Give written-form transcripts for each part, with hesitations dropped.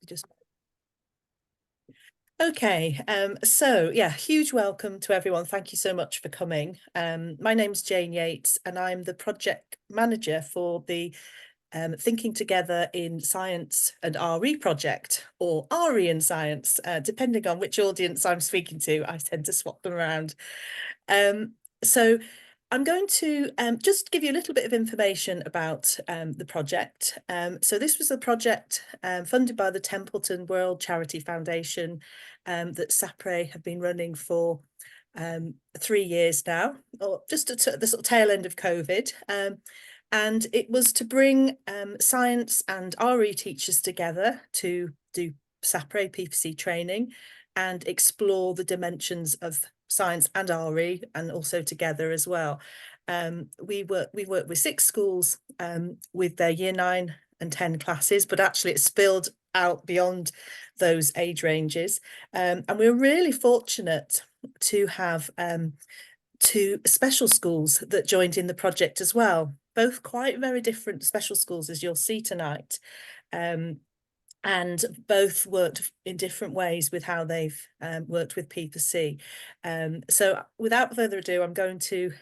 Just okay. So yeah, huge welcome to everyone. Thank you so much for coming. My name's Jane Yates, and I'm the project manager for the Thinking Together in Science and RE project, or RE in Science, depending on which audience I'm speaking to. I tend to swap them around. So I'm going to just give you a little bit of information about the project. So this was a project funded by the Templeton World Charity Foundation that SAPERE have been running for 3 years now, or just at the sort of tail end of COVID. And it was to bring science and RE teachers together to do SAPERE P4C training and explore the dimensions of science and RE, and also together as well. We work with 6 schools with their year 9 and 10 classes, but actually it's spilled out beyond those age ranges. And we're really fortunate to have 2 special schools that joined in the project as well, both quite very different special schools, as you'll see tonight. And both worked in different ways with how they've worked with P4C. So without further ado, I'm going to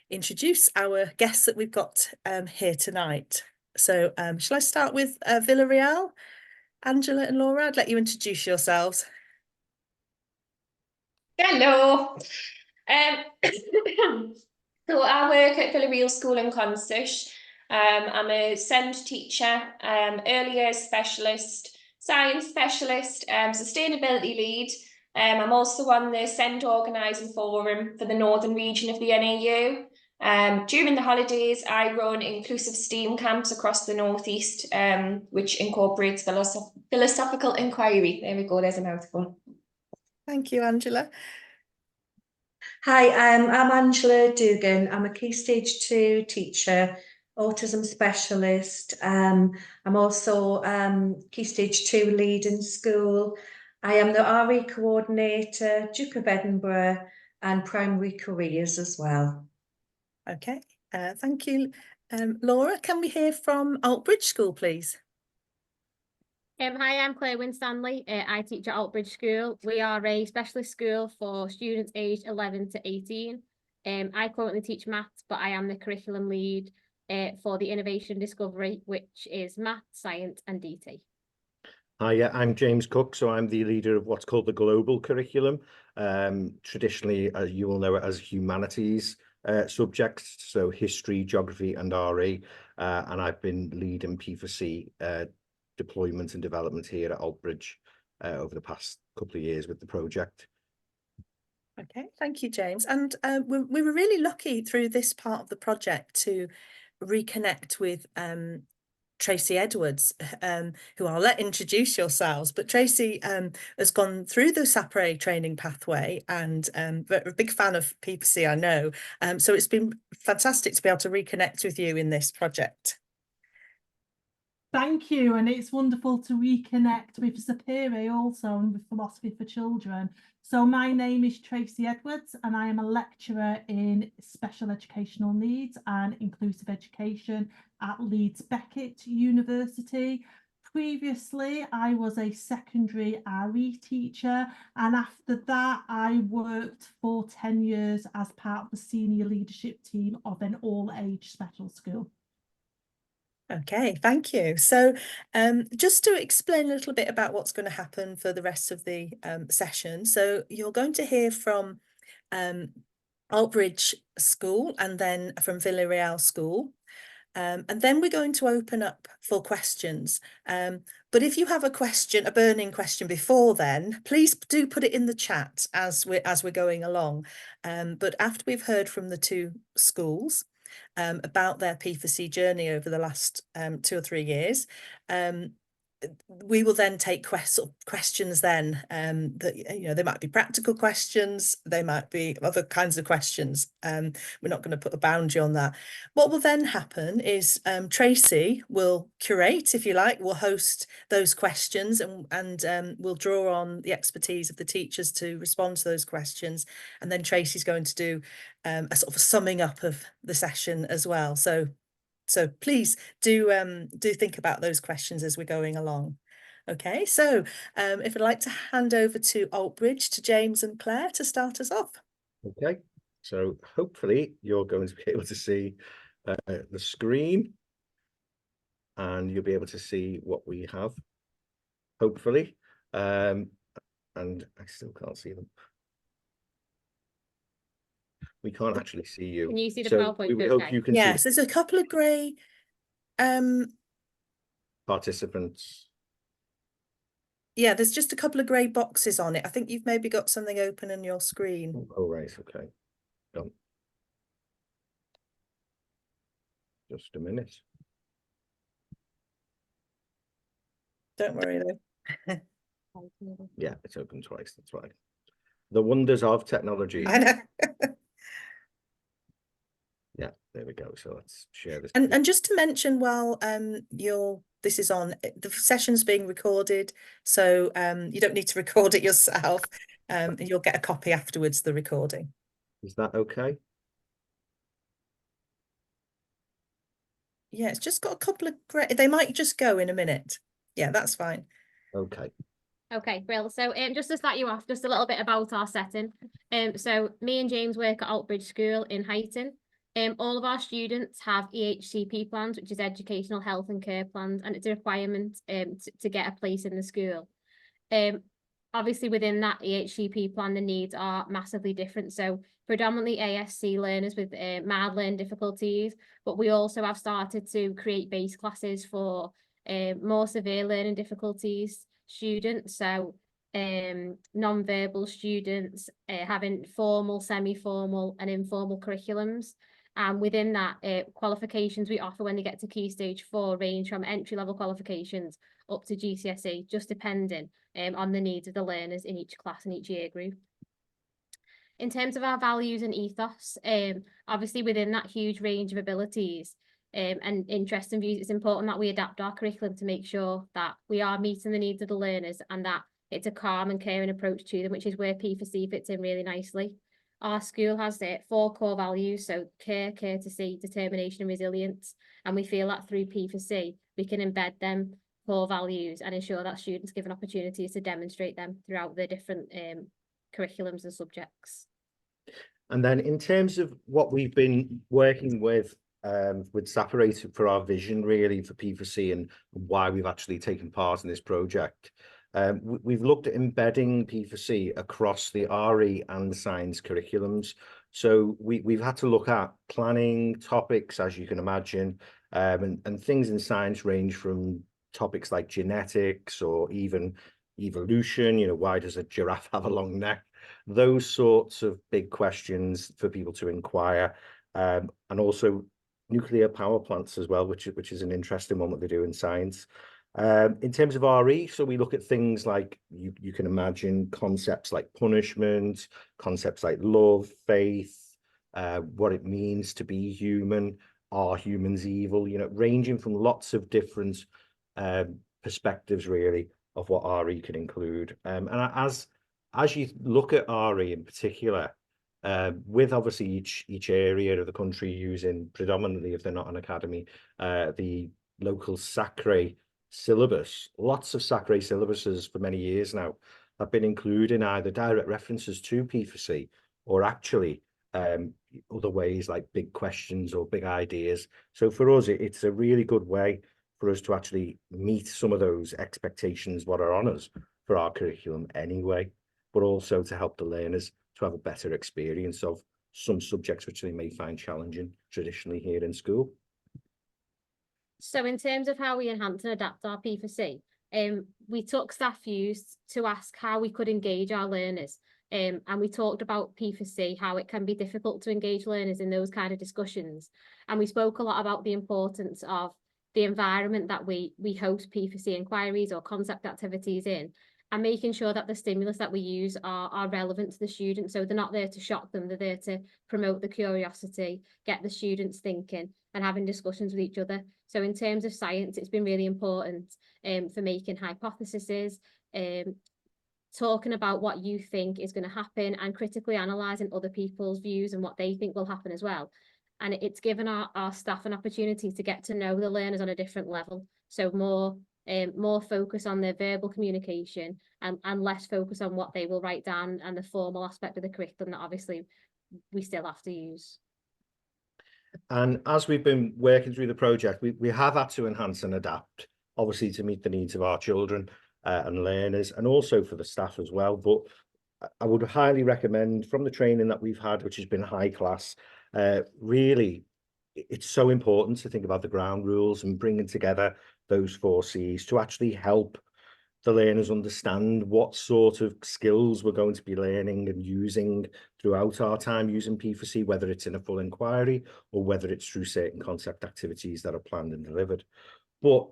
introduce our guests that we've got here tonight. So shall I start with Villarreal? Angela and Laura, I'd let you introduce yourselves. Hello. So I work at Villarreal School in Consett. I'm a SEND teacher, early years specialist, science specialist, sustainability lead. I'm also on the SEND organising forum for the northern region of the NAU. During the holidays, I run inclusive STEAM camps across the northeast, which incorporates philosophical inquiry. There we go, there's a mouthful. Thank you, Angela. Hi, I'm Angela Dugan. I'm a Key Stage 2 teacher, autism specialist. I'm also Key Stage 2 lead in school. I am the RE coordinator, Duke of Edinburgh, and primary careers as well. Okay, thank you. Laura, can we hear from Altbridge School, please? Hi, I'm Claire Winstanley. I teach at Altbridge School. We are a specialist school for students aged 11 to 18. I currently teach maths, but I am the curriculum lead for the Innovation Discovery, which is maths, science and DT. Hi, I'm James Cook, so I'm the leader of what's called the global curriculum. Traditionally, you will know it as humanities subjects, so history, geography and RE, and I've been leading P4C deployment and development here at Altbridge over the past couple of years with the project. Okay, thank you, James. And we were really lucky through this part of the project to reconnect with Tracy Edwards, who I'll let introduce yourselves. But Tracy has gone through the SAPERE training pathway and a big fan of P4C, I know. So it's been fantastic to be able to reconnect with you in this project. Thank you, and it's wonderful to reconnect with SAPERE also and with philosophy for children. So my name is Tracy Edwards and I am a lecturer in special educational needs and inclusive education at Leeds Beckett University. Previously, I was a secondary RE teacher, and after that I worked for 10 years as part of the senior leadership team of an all-age special school. Okay, thank you. So just to explain a little bit about what's going to happen for the rest of the session. So you're going to hear from Altbridge School and then from Villarreal School. And then we're going to open up for questions. But if you have a question, a burning question before then, please do put it in the chat as we're going along. But after we've heard from the 2 schools, about their P4C journey over the last 2 or 3 years, we will then take questions then that, you know, they might be practical questions, they might be other kinds of questions. We're not going to put a boundary on that. What will then happen is Tracy will curate, if you like, will host those questions and we'll draw on the expertise of the teachers to respond to those questions. And then Tracy's going to do a sort of a summing up of the session as well. So please do think about those questions as we're going along. Okay, so if I'd like to hand over to Altbridge, to James and Claire to start us off. Okay, so hopefully you're going to be able to see the screen, and you'll be able to see what we have, hopefully. And I still can't see them. We can't actually see you. Can you see the So PowerPoint? we would hope Okay. you can see Yes, there's a couple of grey participants. yeah, there's just a couple of grey boxes on it. I think you've maybe got something open on your screen. Oh, right, okay. Done. Just a minute. Don't worry though. Yeah, it's open twice, that's right. The wonders of technology. I know. Yeah, there we go. So let's share this. And just to mention, while this is on, the session's being recorded, so you don't need to record it yourself. And you'll get a copy afterwards, the recording. Is that okay? Yeah, it's just got a couple of great, they might just go in a minute. Yeah, that's fine. Okay. Okay, Brill. So just to start you off, just a little bit about our setting. So me and James work at Altbridge School in Huyton. All of our students have EHCP plans, which is Educational Health and Care Plans, and it's a requirement to get a place in the school. Obviously within that EHCP plan, the needs are massively different. So predominantly ASC learners with mild learning difficulties, but we also have started to create base classes for more severe learning difficulties students. So non-verbal students, having formal, semi-formal and informal curriculums. And within that, qualifications we offer when they get to Key Stage 4 range from entry-level qualifications up to GCSE, just depending on the needs of the learners in each class and each year group. In terms of our values and ethos, obviously within that huge range of abilities and interests and views, it's important that we adapt our curriculum to make sure that we are meeting the needs of the learners and that it's a calm and caring approach to them, which is where P4C fits in really nicely. Our school has 4 core values, so care, courtesy, determination and resilience, and we feel that through P4C we can embed them core values and ensure that students given opportunities to demonstrate them throughout the different curriculums and subjects. And then in terms of what we've been working with SAPERE for our vision really for P4C and why we've actually taken part in this project, we've looked at embedding P4C across the RE and the science curriculums. So we've had to look at planning topics, as you can imagine, and things in science range from topics like genetics or even evolution, you know, why does a giraffe have a long neck? Those sorts of big questions for people to inquire, and also nuclear power plants as well, which is an interesting one that they do in science. In terms of RE, so we look at things like you can imagine concepts like punishment, concepts like love, faith, what it means to be human, are humans evil, you know, ranging from lots of different perspectives really of what RE can include. And as you look at RE in particular, with obviously each area of the country using predominantly, if they're not an academy, the local SAPERE syllabus, lots of SAPERE syllabuses for many years now have been including either direct references to P4C or actually other ways like big questions or big ideas. So for us, it's a really good way for us to actually meet some of those expectations what are on us for our curriculum anyway, but also to help the learners to have a better experience of some subjects which they may find challenging traditionally here in school. So in terms of how we enhance and adapt our P4C, we took staff views to ask how we could engage our learners. And we talked about P4C, how it can be difficult to engage learners in those kind of discussions. And we spoke a lot about the importance of the environment that we host P4C inquiries or concept activities in, and making sure that the stimulus that we use are relevant to the students. So they're not there to shock them, they're there to promote the curiosity, get the students thinking and having discussions with each other. So in terms of science, it's been really important for making hypotheses, talking about what you think is going to happen and critically analysing other people's views and what they think will happen as well. And it's given our staff an opportunity to get to know the learners on a different level. So more more focus on their verbal communication and less focus on what they will write down and the formal aspect of the curriculum that obviously we still have to use. And as we've been working through the project, we have had to enhance and adapt, obviously to meet the needs of our children and learners, and also for the staff as well. But I would highly recommend, from the training that we've had, which has been high class, really, it's so important to think about the ground rules and bringing together those 4 Cs to actually help the learners understand what sort of skills we're going to be learning and using throughout our time using P4C, whether it's in a full inquiry or whether it's through certain concept activities that are planned and delivered. But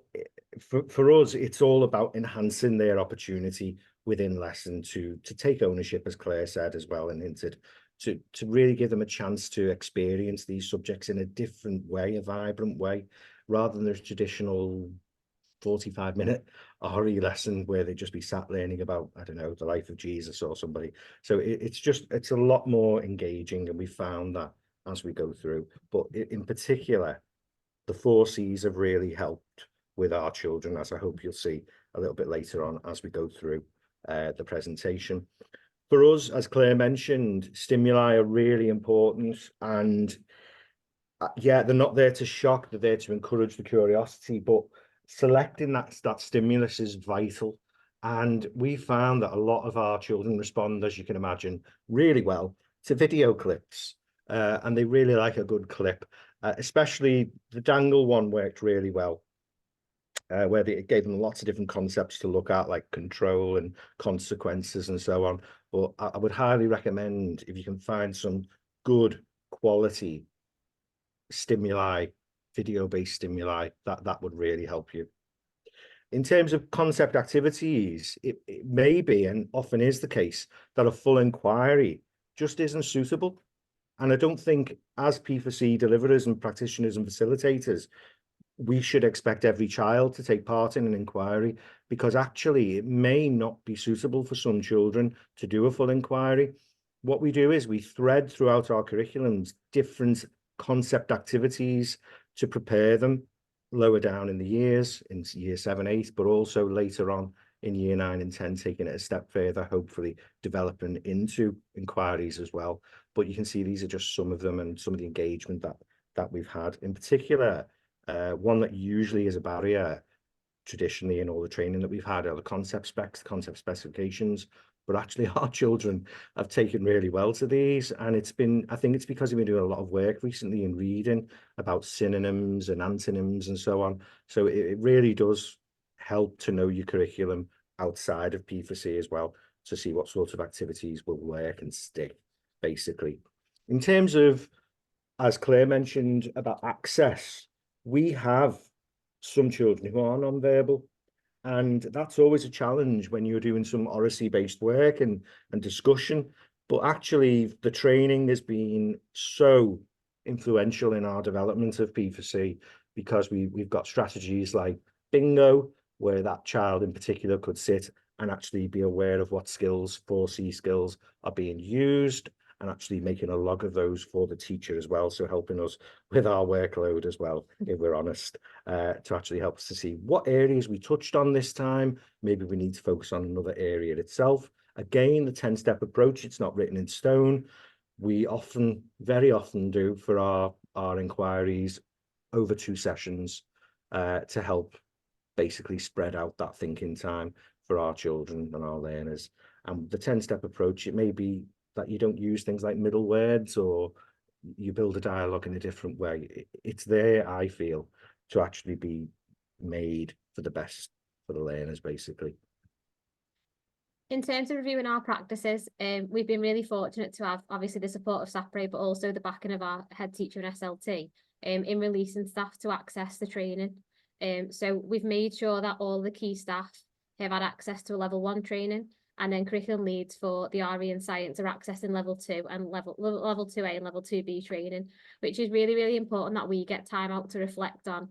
for us, it's all about enhancing their opportunity within lesson to take ownership, as Claire said as well and hinted, to really give them a chance to experience these subjects in a different way, a vibrant way, rather than the traditional 45-minute RE lesson where they just be sat learning about, I don't know, the life of Jesus or somebody. So it's a lot more engaging, and we found that as we go through. But in particular, the 4 Cs have really helped with our children, as I hope you'll see a little bit later on as we go through the presentation. For us, as Claire mentioned, stimuli are really important, and yeah, they're not there to shock, they're there to encourage the curiosity, but selecting that stimulus is vital. And we found that a lot of our children respond, as you can imagine, really well to video clips, and they really like a good clip, especially the dangle one worked really well, where it gave them lots of different concepts to look at, like control and consequences and so on. But I would highly recommend, if you can find some good quality stimuli, video-based stimuli, that would really help you. In terms of concept activities, it may be, and often is the case, that a full inquiry just isn't suitable. And I don't think, as P4C deliverers and practitioners and facilitators, we should expect every child to take part in an inquiry, because actually it may not be suitable for some children to do a full inquiry. What we do is we thread throughout our curriculums different concept activities to prepare them lower down in the years, in year 7, 8, but also later on in year 9 and 10, taking it a step further, hopefully developing into inquiries as well. But you can see these are just some of them, and some of the engagement that we've had. In particular, one that usually is a barrier traditionally in all the training that we've had are the concept specs, concept specifications. But actually our children have taken really well to these, and I think it's because we've been doing a lot of work recently in reading about synonyms and antonyms and so on. So it really does help to know your curriculum outside of P4C as well, to see what sort of activities will work and stick, basically. In terms of, as Claire mentioned about access, we have some children who are non-verbal. And that's always a challenge when you're doing some oracy-based work and discussion. But actually, the training has been so influential in our development of P4C, because we've got strategies like bingo, where that child in particular could sit and actually be aware of what skills, 4C skills, are being used, and actually making a log of those for the teacher as well. So helping us with our workload as well, if we're honest, to actually help us to see what areas we touched on this time. Maybe we need to focus on another area itself. Again, the 10-step approach, it's not written in stone. We very often do for our inquiries over 2 sessions to help basically spread out that thinking time for our children and our learners. And the 10-step approach, it may be that you don't use things like middle words, or you build a dialogue in a different way. It's there, I feel, to actually be made for the best for the learners, basically. In terms of reviewing our practices, we've been really fortunate to have obviously the support of SAPERE, but also the backing of our head teacher and SLT in releasing staff to access the training. So we've made sure that all the key staff have had access to a level 1 training, and then curriculum leads for the RE and science are accessing level 2 and level 2A and level 2B training, which is really, really important that we get time out to reflect on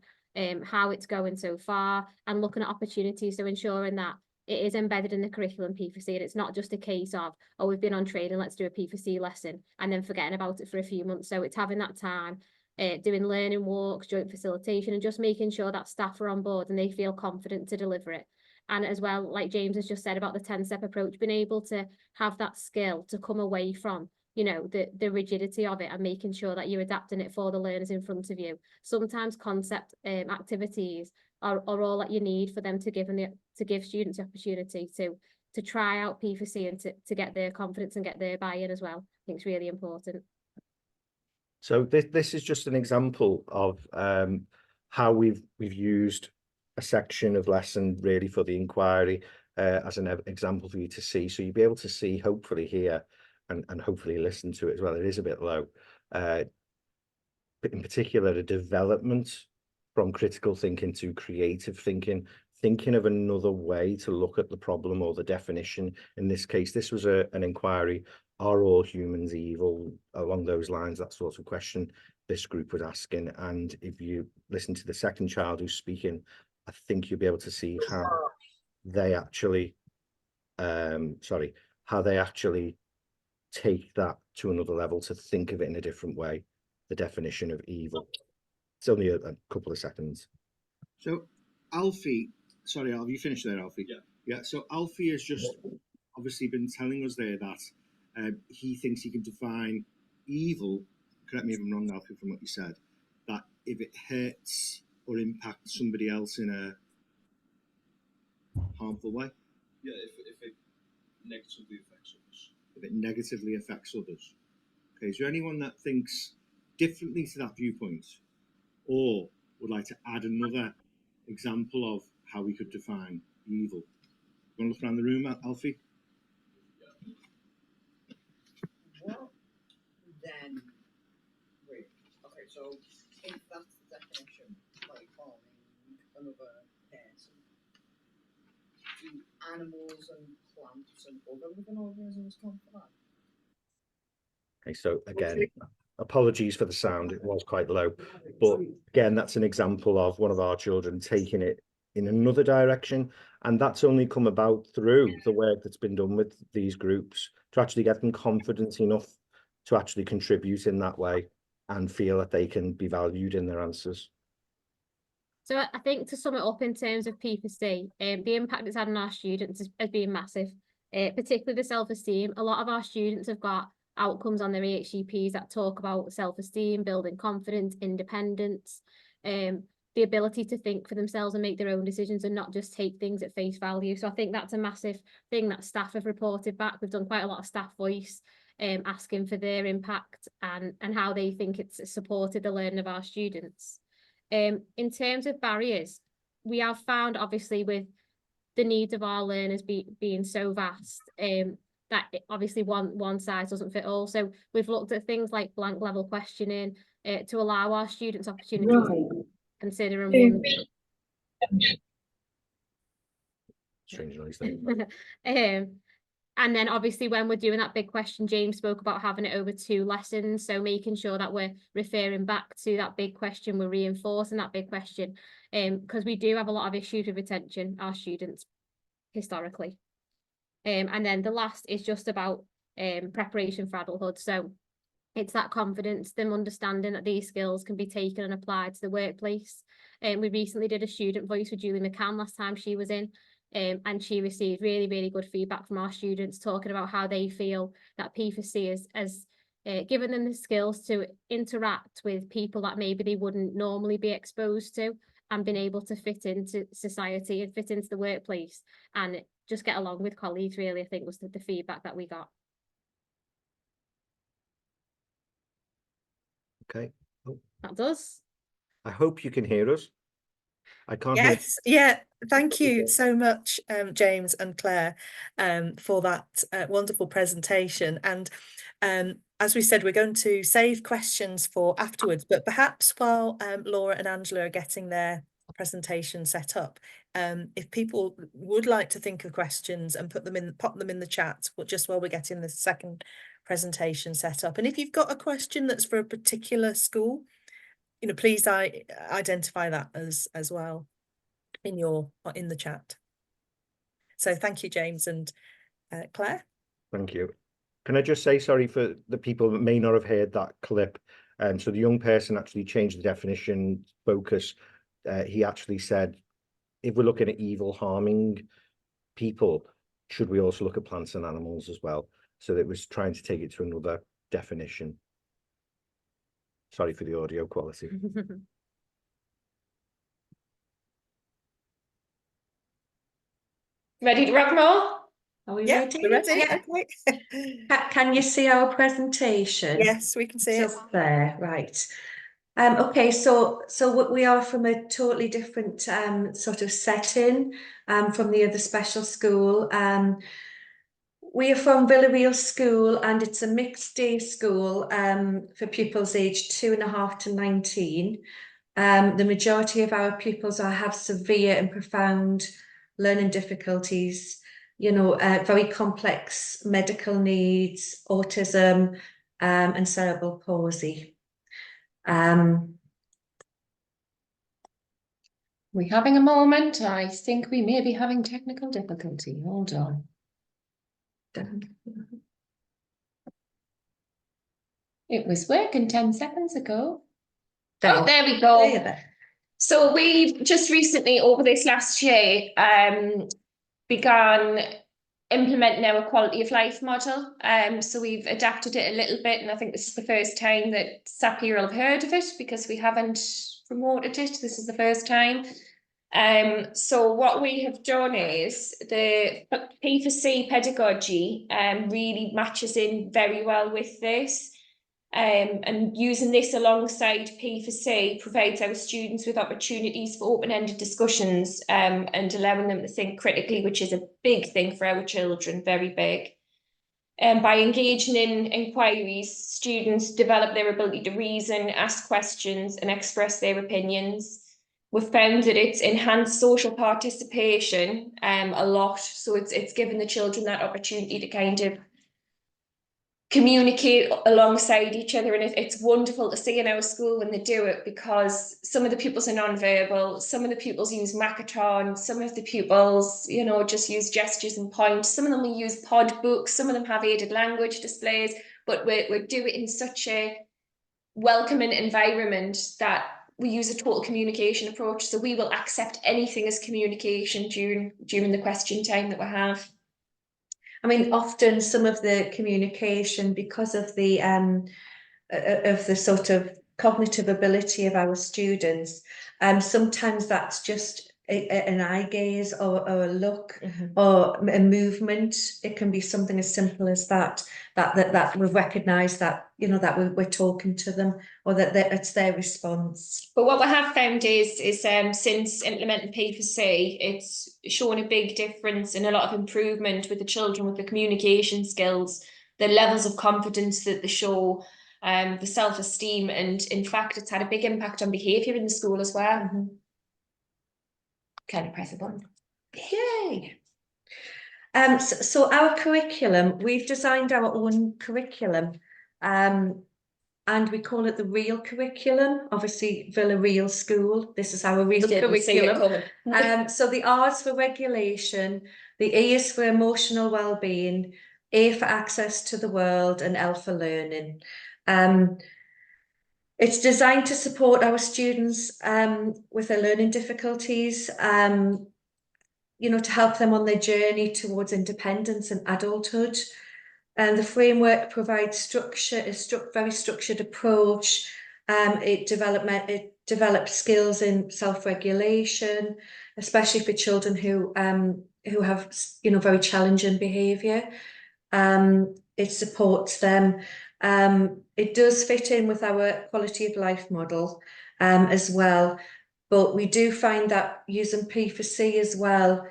how it's going so far, and looking at opportunities, so ensuring that it is embedded in the curriculum P4C, and it's not just a case of, oh, we've been on training, let's do a P4C lesson, and then forgetting about it for a few months. So it's having that time doing learning walks, joint facilitation, and just making sure that staff are on board and they feel confident to deliver it. And as well, like James has just said about the 10-step approach, being able to have that skill to come away from, you know, the rigidity of it and making sure that you're adapting it for the learners in front of you. Sometimes concept activities are all that you need for them to give students the opportunity to try out P4C and to get their confidence and get their buy-in as well. I think it's really important. So this is just an example of how we've used a section of lesson really for the inquiry as an example for you to see. So you'll be able to see, hopefully here, and hopefully listen to it as well. It is a bit low. But in particular, a development from critical thinking to creative thinking, thinking of another way to look at the problem or the definition. In this case, this was an inquiry, are all humans evil? Along those lines, that sort of question this group was asking. And if you listen to the second child who's speaking, I think you'll be able to see how they actually, how they actually take that to another level, to think of it in a different way, the definition of evil. It's only a couple of seconds. So Alfie, sorry, have you finished there, Alfie? Yeah, so Alfie has just obviously been telling us there that he thinks he can define evil, correct me if I'm wrong, Alfie, from what you said, that if it hurts or impacts somebody else in a harmful way. Yeah, if it negatively affects others. If it negatively affects others. Okay, is there anyone that thinks differently to that viewpoint, or would like to add another example of how we could define evil? You want to look around the room, Alfie? What then? Wait. Okay, so if that's the definition, like harming another person, do animals and plants and other living organisms count for that? Okay, so again, apologies for the sound, it was quite low, but again, that's an example of one of our children taking it in another direction, and that's only come about through the work that's been done with these groups to actually get them confident enough to actually contribute in that way and feel that they can be valued in their answers. So I think to sum it up in terms of P4C, the impact it's had on our students has been massive, particularly the self-esteem. A lot of our students have got outcomes on their EHCPs that talk about self-esteem, building confidence, independence, the ability to think for themselves and make their own decisions and not just take things at face value. So I think that's a massive thing that staff have reported back. We've done quite a lot of staff voice asking for their impact and how they think it's supported the learning of our students. In terms of barriers, we have found, obviously, with the needs of our learners being so vast, that obviously one size doesn't fit all. So we've looked at things like blank level questioning to allow our students opportunities to consider and wonder. Strange noise there. And then obviously when we're doing that big question, James spoke about having it over 2 lessons. So making sure that we're referring back to that big question, we're reinforcing that big question, because we do have a lot of issues with retention, our students, historically. And then the last is just about preparation for adulthood. So it's that confidence, them understanding that these skills can be taken and applied to the workplace. We recently did a student voice with Julie McCann last time she was in. And she received really, really good feedback from our students talking about how they feel that P4C has given them the skills to interact with people that maybe they wouldn't normally be exposed to, and been able to fit into society and fit into the workplace and just get along with colleagues, really, I think was the feedback that we got. Okay. Oh, That does. I hope you can hear us. I can't hear. Yes, yeah, thank you so much, James and Claire, for that wonderful presentation. And as we said, we're going to save questions for afterwards, but perhaps while Laura and Angela are getting their presentation set up, if people would like to think of questions and pop them in the chat, just while we're getting the second presentation set up. And if you've got a question that's for a particular school, you know, please identify that as well in the chat. So thank you, James and Claire. Thank you. Can I just say sorry for the people that may not have heard that clip? And so the young person actually changed the definition focus. He actually said, if we're looking at evil harming people, should we also look at plants and animals as well? So that was trying to take it to another definition. Sorry for the audio quality. Ready to rock and roll? Are we Yeah, ready? we're ready. Yeah. Okay. Can you see our presentation? Yes, we can see it. So there, right. Okay, so we are from a totally different sort of setting from the other special school. We are from Villarreal School, and it's a mixed day school for pupils aged 2.5 to 19. The majority of our pupils have severe and profound learning difficulties, you know, very complex medical needs, autism, and cerebral palsy. We're having a moment. I think we may be having technical difficulty. Hold on. It was working 10 seconds ago. Oh, there we go. There. So we just recently, over this last year, began implementing our quality of life model. So we've adapted it a little bit, and I think this is the first time that SAPERE will have heard of it, because we haven't promoted it. This is the first time. So what we have done is the P4C pedagogy really matches in very well with this. And using this alongside P4C provides our students with opportunities for open-ended discussions and allowing them to think critically, which is a big thing for our children, very big. By engaging in inquiries, students develop their ability to reason, ask questions, and express their opinions. We've found that it's enhanced social participation a lot, so it's given the children that opportunity to kind of communicate alongside each other, and it's wonderful to see in our school when they do it, because some of the pupils are non-verbal, some of the pupils use Makaton, some of the pupils, you know, just use gestures and points, some of them will use pod books, some of them have aided language displays, but we do it in such a welcoming environment that we use a total communication approach, so we will accept anything as communication during the question time that we have. I mean, often some of the communication, because of the sort of cognitive ability of our students, sometimes that's just an eye gaze or a look or a movement. It can be something as simple as that we've recognised that, you know, that we're talking to them, or that it's their response. But what we have found is since implementing P4C, it's shown a big difference and a lot of improvement with the children with the communication skills, the levels of confidence that they show, the self-esteem, and in fact, it's had a big impact on behaviour in the school as well. Can I press a button? Yay! So our curriculum, we've designed our own curriculum, and we call it the real curriculum. Obviously, Villarreal School, this is our real curriculum. So the R is for regulation, the E is for emotional well-being, A for access to the world, and L for learning. It's designed to support our students with their learning difficulties, you know, to help them on their journey towards independence and adulthood. And the framework provides structure, a very structured approach. It develops skills in self-regulation, especially for children who have, you know, very challenging behaviour. It supports them. It does fit in with our quality of life model as well. But we do find that using P4C as well,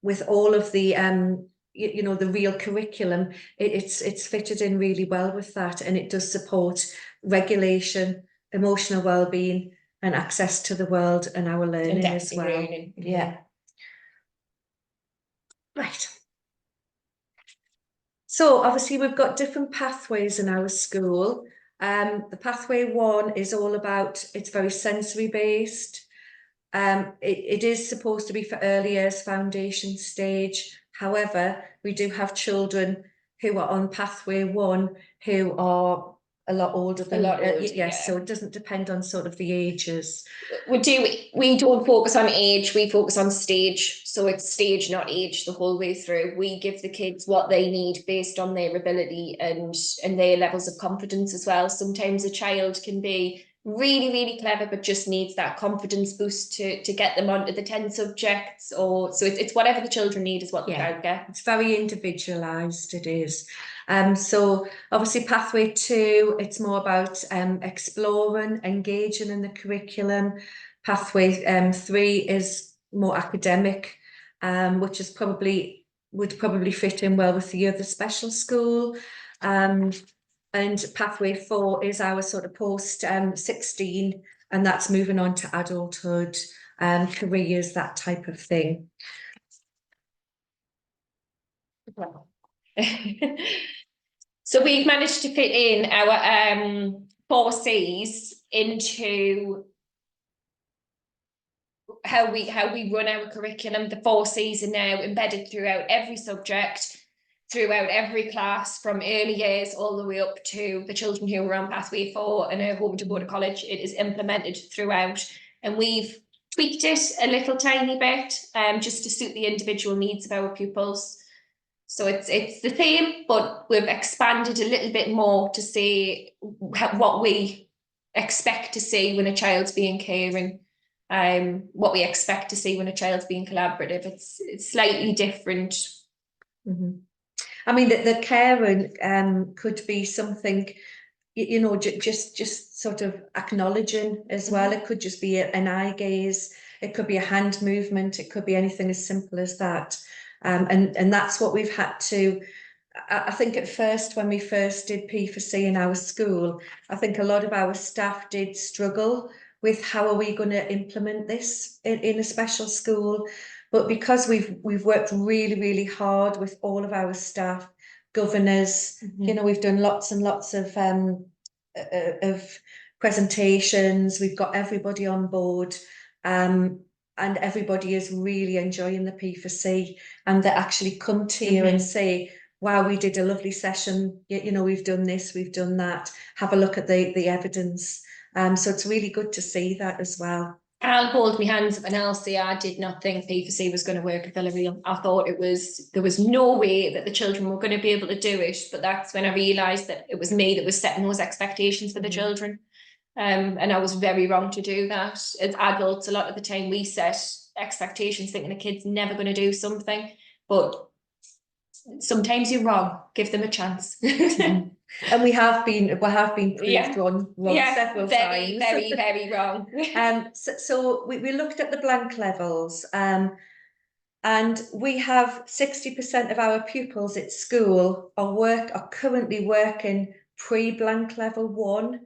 with all of the you know, the real curriculum, it's fitted in really well with that, and it does support regulation, emotional well-being, and access to the world and our learning as well. Learning. Yeah. Right. So obviously we've got different pathways in our school. The pathway 1 is all about, it's very sensory based. It is supposed to be for early years foundation stage. However, we do have children who are on pathway 1 who are a lot older than older, yes, yeah. so it doesn't depend on sort of the ages. We don't focus on age, we focus on stage. So it's stage, not age, the whole way through. We give the kids what they need based on their ability and their levels of confidence as well. Sometimes a child can be really, really clever, but just needs that confidence boost to get them onto the 10 subjects, or so it's whatever the children need is what the child gets. It's very individualized, it is. So obviously pathway 2, it's more about exploring, engaging in the curriculum. Pathway 3 is more academic, which is would probably fit in well with the other special school. And pathway 4 is our sort of post 16, and that's moving on to adulthood, careers, that type of thing. So we've managed to fit in our 4 C's into how we run our curriculum. The 4 C's are now embedded throughout every subject, throughout every class, from early years all the way up to the children who are on pathway 4 and are hoping to go to college. It is implemented throughout, and we've tweaked it a little tiny bit just to suit the individual needs of our pupils. So it's the same, but we've expanded a little bit more to say what we expect to see when a child's being caring, what we expect to see when a child's being collaborative. It's slightly different. Mm-hmm. I mean, the caring could be something, you know, just sort of acknowledging as well. It could just be an eye gaze. It could be a hand movement. It could be anything as simple as that. And that's what we've had to. I think at first, when we first did P4C in our school, I think a lot of our staff did struggle with how are we going to implement this in a special school. But because we've worked really, really hard with all of our staff, governors, you know, we've done lots and lots of presentations. We've got everybody on board, and everybody is really enjoying the P4C, and they actually come to you and say, wow, we did a lovely session, you know, we've done this, we've done that, have a look at the evidence. So it's really good to see that as well. I'll hold my hands up and I'll say I did not think P4C was going to work at Villarreal. I thought there was no way that the children were going to be able to do it, but that's when I realised that it was me that was setting those expectations for the children. And I was very wrong to do that. As adults, a lot of the time we set expectations thinking the kid's never going to do something, but sometimes you're wrong. Give them a chance. And we have been proved wrong several times. Very wrong. So we looked at the blank levels, and we have 60% of our pupils at school are currently working pre-blank level 1.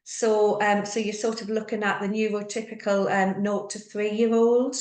So so you're sort of looking at the neurotypical 0 to 3-year-old.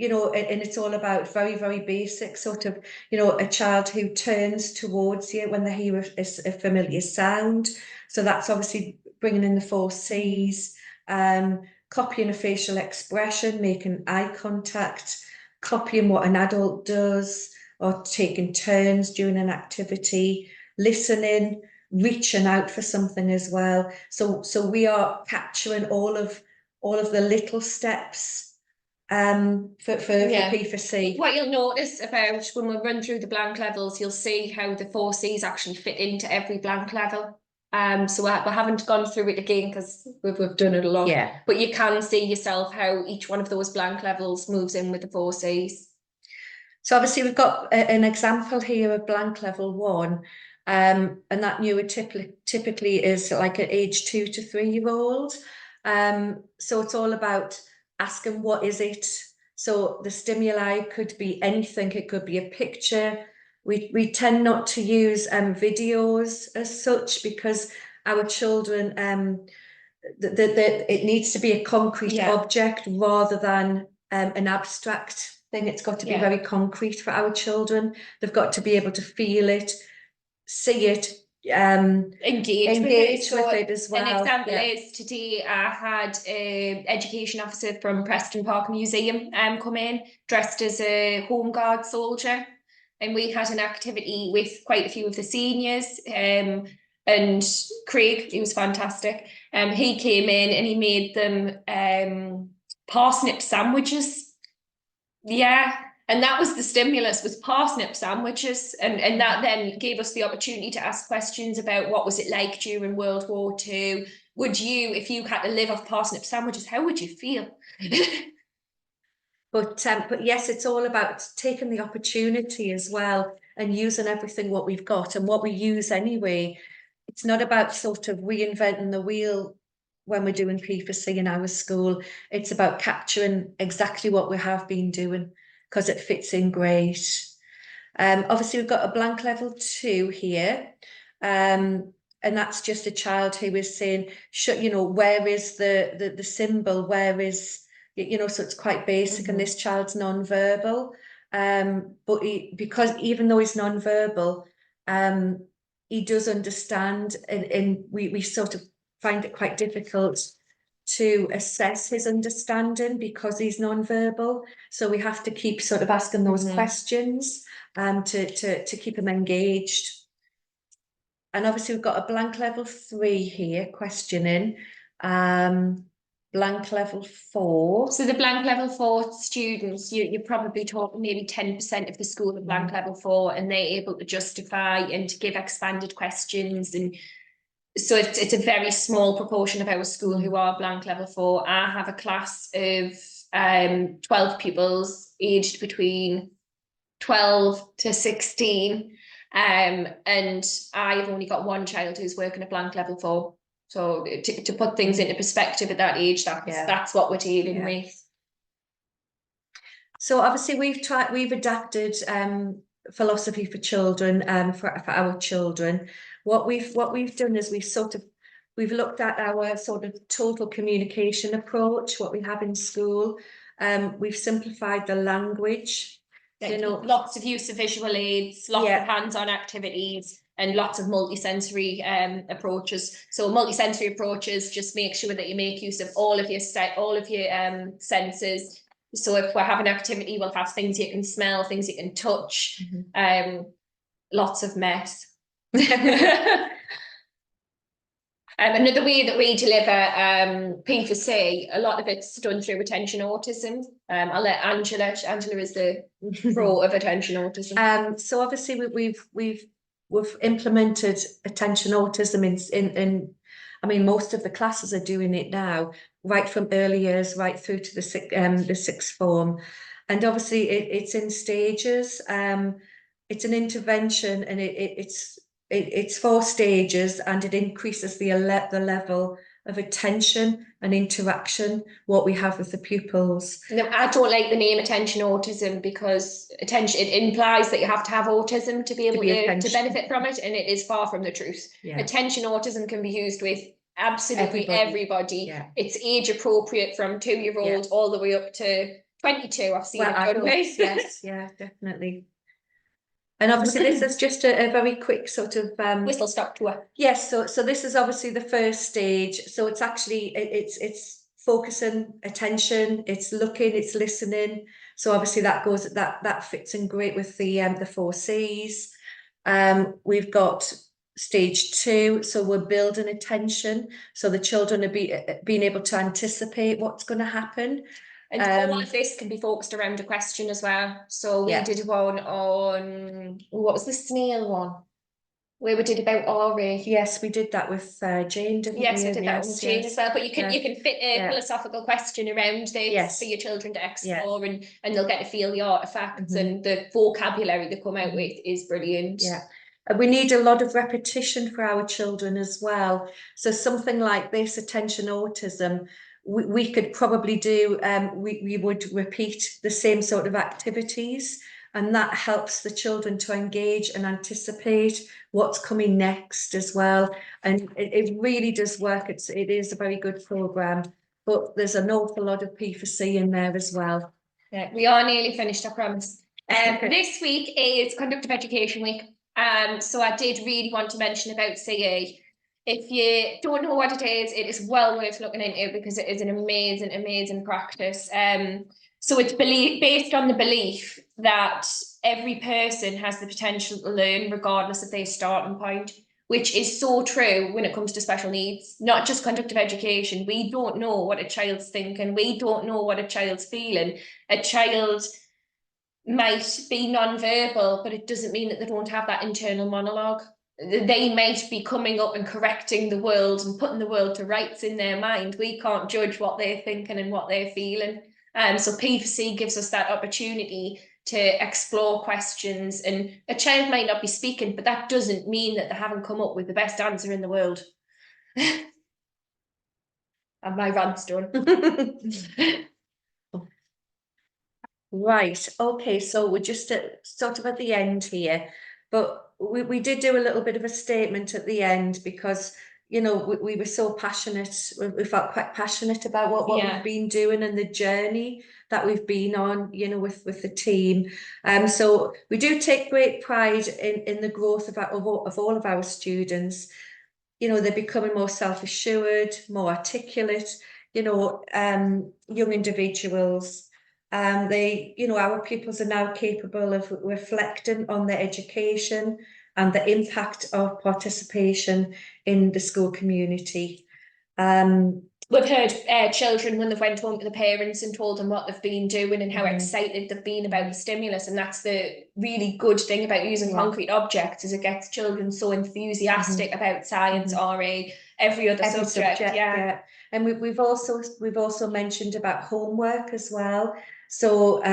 You know, and it's all about very, very basic sort of, you know, a child who turns towards you when they hear a familiar sound. So that's obviously bringing in the 4 C's, copying a facial expression, making eye contact, copying what an adult does, or taking turns during an activity, listening, reaching out for something as well. So we are capturing all of the little steps for P4C. What you'll notice about when we run through the blank levels, you'll see how the 4 C's actually fit into every blank level. So we haven't gone through it again because we've done it a lot. Yeah. But you can see yourself how each one of those blank levels moves in with the 4 C's. So obviously we've got an example here of blank level 1, and that neurotypically is like an age 2 to 3-year-old. So it's all about asking what is it. So the stimuli could be anything. It could be a picture. We tend not to use videos as such because our children it needs to be a concrete object rather than an abstract thing. It's got to be very concrete for our children. They've got to be able to feel it, see it, engage with it as well. An example is today I had an education officer from Preston Park Museum come in dressed as a Home Guard soldier, and we had an activity with quite a few of the seniors, and Craig, he was fantastic. He came in and he made them parsnip sandwiches. Yeah, and that was the stimulus, was parsnip sandwiches, and that then gave us the opportunity to ask questions about what was it like during World War II. Would you, if you had to live off parsnip sandwiches, how would you feel? But yes, it's all about taking the opportunity as well and using everything what we've got and what we use anyway. It's not about sort of reinventing the wheel when we're doing P4C in our school. It's about capturing exactly what we have been doing because it fits in great. Obviously, we've got a blank level 2 here. And that's just a child who is saying, you know, where is the symbol? Where is, you know, so it's quite basic, and this child's non-verbal. But because even though he's non-verbal, he does understand, and we sort of find it quite difficult to assess his understanding because he's non-verbal. So we have to keep sort of asking those questions to keep him engaged. And obviously we've got a blank level 3 here, questioning. Blank level 4. So the blank level 4 students, you're probably talking maybe 10% of the school are blank level 4, and they're able to justify and to give expanded questions. And so it's a very small proportion of our school who are blank level 4. I have a class of 12 pupils aged between 12 to 16. And I've only got one child who's working at blank level 4. So to put things into perspective at that age, that's what we're dealing with. So obviously we've adapted philosophy for children for our children. What we've done is we've looked at our sort of total communication approach, what we have in school. We've simplified the language. You know, lots of use of visual aids, lots of hands-on activities, and lots of multisensory approaches. So multisensory approaches just make sure that you make use of all of your senses. So if we're having an activity, we'll have things you can smell, things you can touch, lots of mess. Another way that we deliver P4C, a lot of it's done through attention autism. I'll let Angela is the pro of attention autism. So obviously we've implemented attention autism in I mean, most of the classes are doing it now, right from early years right through to the sixth form. And obviously it's in stages. It's an intervention, and it's 4 stages, and it increases the level of attention and interaction what we have with the pupils. No, I don't like the name attention autism, because attention, it implies that you have to have autism to be able to benefit from it, and it is far from the truth. Attention autism can be used with absolutely everybody. It's age appropriate from 2-year-old all the way up to 22. I've seen it done with. Yes, definitely. And obviously this is just a very quick sort of whistle stop tour. Yes, so this is obviously the first stage. So it's actually it's focusing attention, it's looking, it's listening. So obviously that fits in great with the 4 C's. We've got stage 2, so we're building attention. So the children are being able to anticipate what's going to happen. And all of this can be focused around a question as well. So we did one on, what was the snail one? Where we did about RA. Yes, we did that with Jane, didn't we? Yes, we did that with Jane as well. But you can fit a philosophical question around this for your children to explore, and they'll get to feel the artifacts and the vocabulary they come out with is brilliant. We need a lot of repetition for our children as well. So something like this, attention autism, we could probably do, we would repeat the same sort of activities, and that helps the children to engage and anticipate what's coming next as well. And it really does work. It is a very good programme, but there's an awful lot of P4C in there as well. Yeah, we are nearly finished, I promise. This week is Conductive Education Week. So I did really want to mention about CE. If you don't know what it is well worth looking into, because it is an amazing practice. So it's based on the belief that every person has the potential to learn regardless of their starting point, which is so true when it comes to special needs, not just conductive education. We don't know what a child's thinking. We don't know what a child's feeling. A child might be non-verbal, but it doesn't mean that they don't have that internal monologue. They might be coming up and correcting the world and putting the world to rights in their mind. We can't judge what they're thinking and what they're feeling. So P4C gives us that opportunity to explore questions, and a child might not be speaking, but that doesn't mean that they haven't come up with the best answer in the world. And my rant's done. Right, okay, so we're just sort of at the end here, but we did do a little bit of a statement at the end because, you know, we were so passionate, we felt quite passionate about what we've been doing and the journey that we've been on, you know, with the team. So we do take great pride in the growth of all of our students. You know, they're becoming more self-assured, more articulate, you know, young individuals. They, you know, our pupils are now capable of reflecting on their education and the impact of participation in the school community. We've heard children when they've went home to the parents and told them what they've been doing and how excited they've been about the stimulus, and that's the really good thing about using concrete objects, is it gets children so enthusiastic about science, RA, every other subject. Yeah. And we've also mentioned about homework as well. So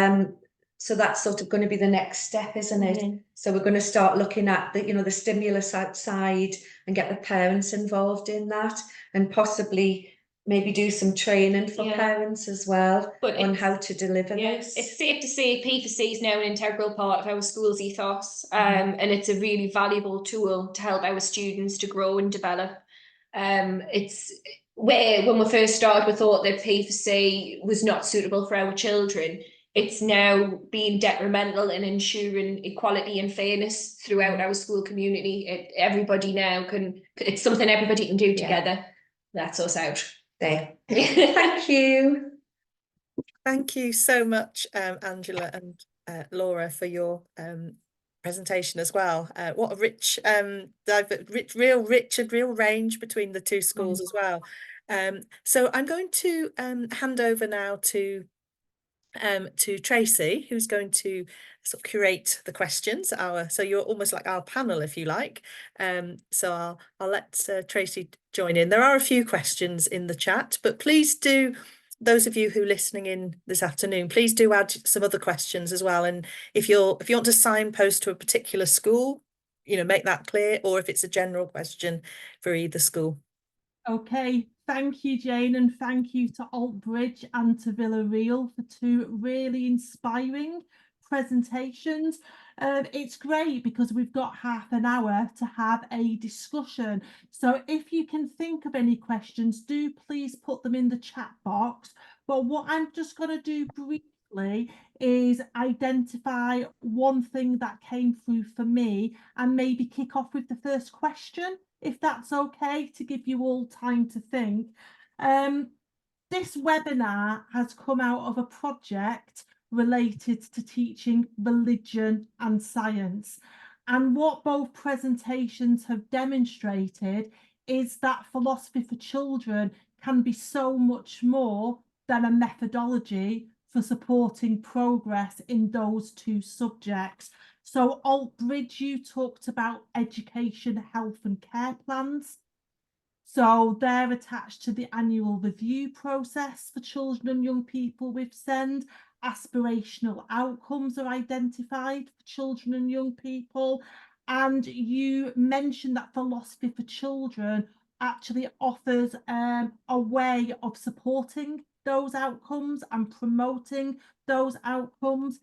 so that's sort of going to be the next step, isn't it? So we're going to start looking at the, you know, the stimulus outside and get the parents involved in that, and possibly maybe do some training for parents as well on how to deliver this. It's safe to say P4C is now an integral part of our school's ethos, and it's a really valuable tool to help our students to grow and develop. It's where when we first started we thought that P4C was not suitable for our children. It's now been detrimental in ensuring equality and fairness throughout our school community. Everybody now it's something everybody can do together. That's us out. There. Thank you. Thank you so much, Angela and Laura, for your presentation as well. What a rich, real range between the two schools as well. So I'm going to hand over now to Tracy, who's going to sort of curate the questions. So you're almost like our panel, if you like. So I'll let Tracy join in. There are a few questions in the chat, but please do, those of you who are listening in this afternoon, please do add some other questions as well. And if you want to signpost to a particular school, you know, make that clear, or if it's a general question for either school. Okay, thank you, Jane, and thank you to Altbridge and to Villarreal for two really inspiring presentations. It's great because we've got half an hour to have a discussion. So if you can think of any questions, do please put them in the chat box. But what I'm just going to do briefly is identify one thing that came through for me and maybe kick off with the first question, if that's okay, to give you all time to think. This webinar has come out of a project related to teaching religion and science. And what both presentations have demonstrated is that philosophy for children can be so much more than a methodology for supporting progress in those two subjects. So Altbridge, you talked about education, health and care plans. So they're attached to the annual review process for children and young people with SEND. Aspirational outcomes are identified for children and young people. And you mentioned that philosophy for children actually offers a way of supporting those outcomes and promoting those outcomes.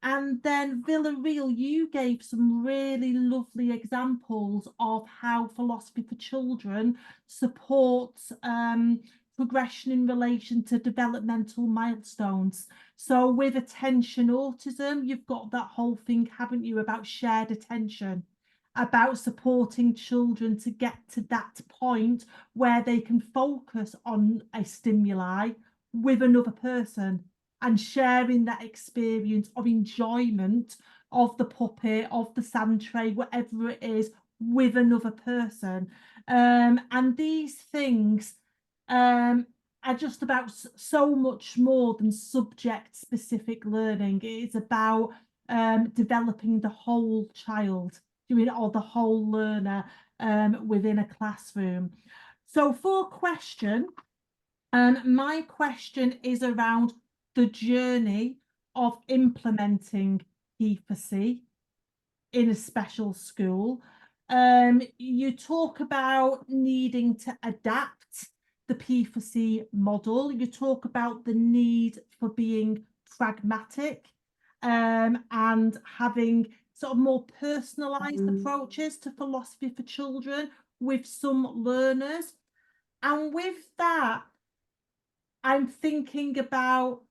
And then Villarreal, you gave some really lovely examples of how philosophy for children supports progression in relation to developmental milestones. So with attention autism, you've got that whole thing, haven't you, about shared attention, about supporting children to get to that point where they can focus on a stimuli with another person. and sharing that experience of enjoyment of the puppet, of the sand tray, whatever it is, with another person. And these things are just about so much more than subject specific learning. It's about developing the whole child, or the whole learner within a classroom. So for question, my question is around the journey of implementing P4C in a special school. You talk about needing to adapt the P4C model. You talk about the need for being pragmatic and having sort of more personalised approaches to philosophy for children with some learners. And with that, I'm thinking about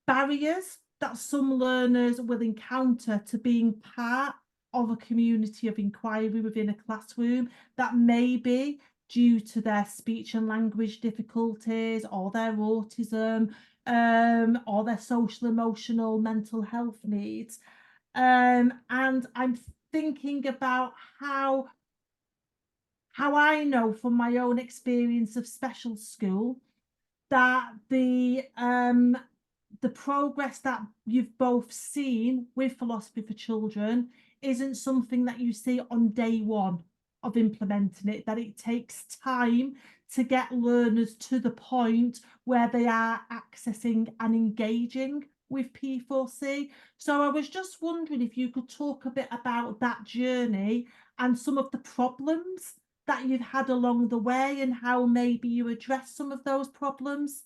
barriers that some learners will encounter to being part of a community of inquiry within a classroom, that may be due to their speech and language difficulties, or their autism, or their social, emotional, mental health needs. And I'm thinking about how I know from my own experience of special school that the progress that you've both seen with philosophy for children isn't something that you see on day one of implementing it, that it takes time to get learners to the point where they are accessing and engaging with P4C. So I was just wondering if you could talk a bit about that journey and some of the problems that you've had along the way, and how maybe you address some of those problems.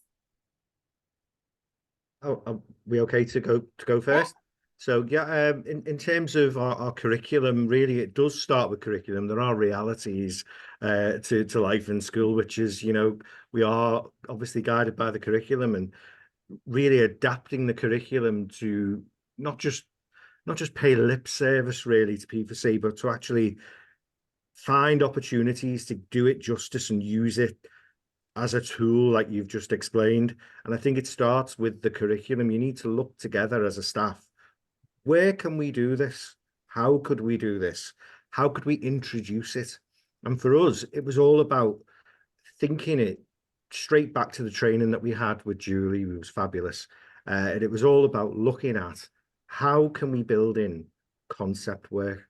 Oh, are we okay to go first? So yeah, in terms of our curriculum, really, it does start with curriculum. There are realities to life in school, which is, we are obviously guided by the curriculum, and really adapting the curriculum to not just pay lip service really to P4C, but to actually find opportunities to do it justice and use it as a tool, like you've just explained. And I think it starts with the curriculum. You need to look together as a staff. Where can we do this? How could we do this? How could we introduce it? And for us, it was all about thinking it straight back to the training that we had with Julie, who was fabulous. And it was all about looking at how can we build in concept work?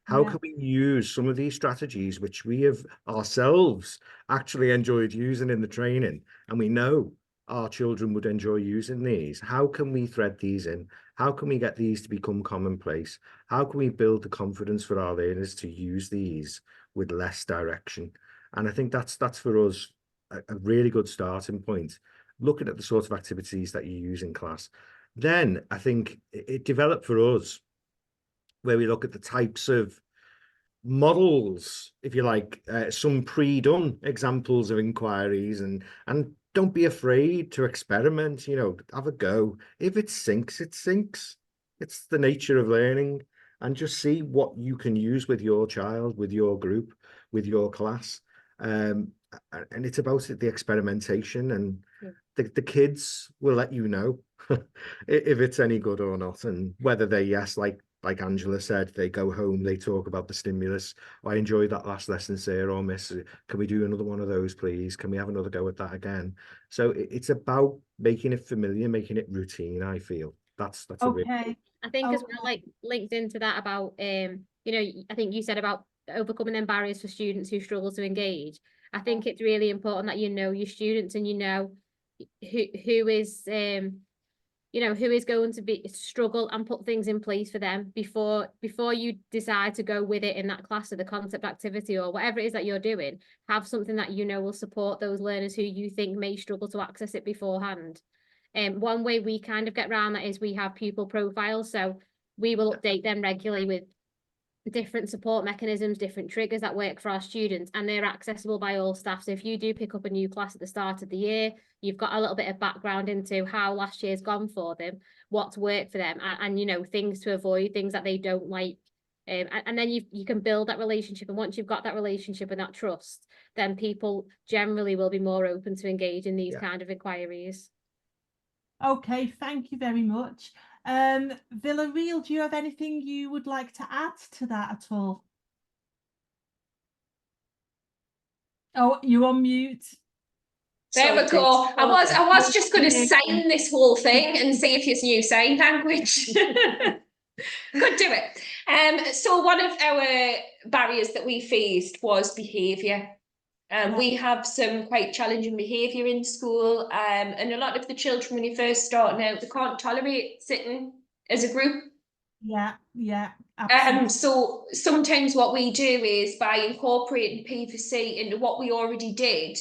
How can we use some of these strategies, which we have ourselves actually enjoyed using in the training, and we know our children would enjoy using these? How can we thread these in? How can we get these to become commonplace? How can we build the confidence for our learners to use these with less direction? And I think that's for us a really good starting point, looking at the sort of activities that you use in class. Then I think it developed for us where we look at the types of models, if you like, some pre-done examples of inquiries, and don't be afraid to experiment, have a go. If it sinks, it sinks. It's the nature of learning, and just see what you can use with your child, with your group, with your class. And it's about the experimentation, and the kids will let you know if it's any good or not, and whether they, yes, like Angela said, they go home, they talk about the stimulus. I enjoyed that last lesson, sir or miss. Can we do another one of those, please? Can we have another go at that again? So it's about making it familiar, making it routine, I feel. That's Okay. I think as well, like linked into that about, I think you said about overcoming them barriers for students who struggle to engage. I think it's really important that you know your students, and who is who is going to be struggle, and put things in place for them before you decide to go with it in that class, or the concept activity, or whatever it is that you're doing. Have something that will support those learners who you think may struggle to access it beforehand. One way we kind of get around that is we have pupil profiles, so we will update them regularly with different support mechanisms, different triggers that work for our students, and they're accessible by all staff. So if you do pick up a new class at the start of the year, you've got a little bit of background into how last year's gone for them, what's worked for them, and things to avoid, things that they don't like. And then you can build that relationship, and once you've got that relationship and that trust, then people generally will be more open to engage in these kind of inquiries. Okay, thank you very much. Villarreal, do you have anything you would like to add to that at all? Oh, you're on mute. There we go. I was just going to Okay. sign this whole thing and see if you knew sign language. Could do it. So one of our barriers that we faced was behaviour. We have some quite challenging behaviour in school, and a lot of the children, when you first start out, they can't tolerate sitting as a group. Yeah, absolutely. So sometimes what we do is, by incorporating P4C into what we already did,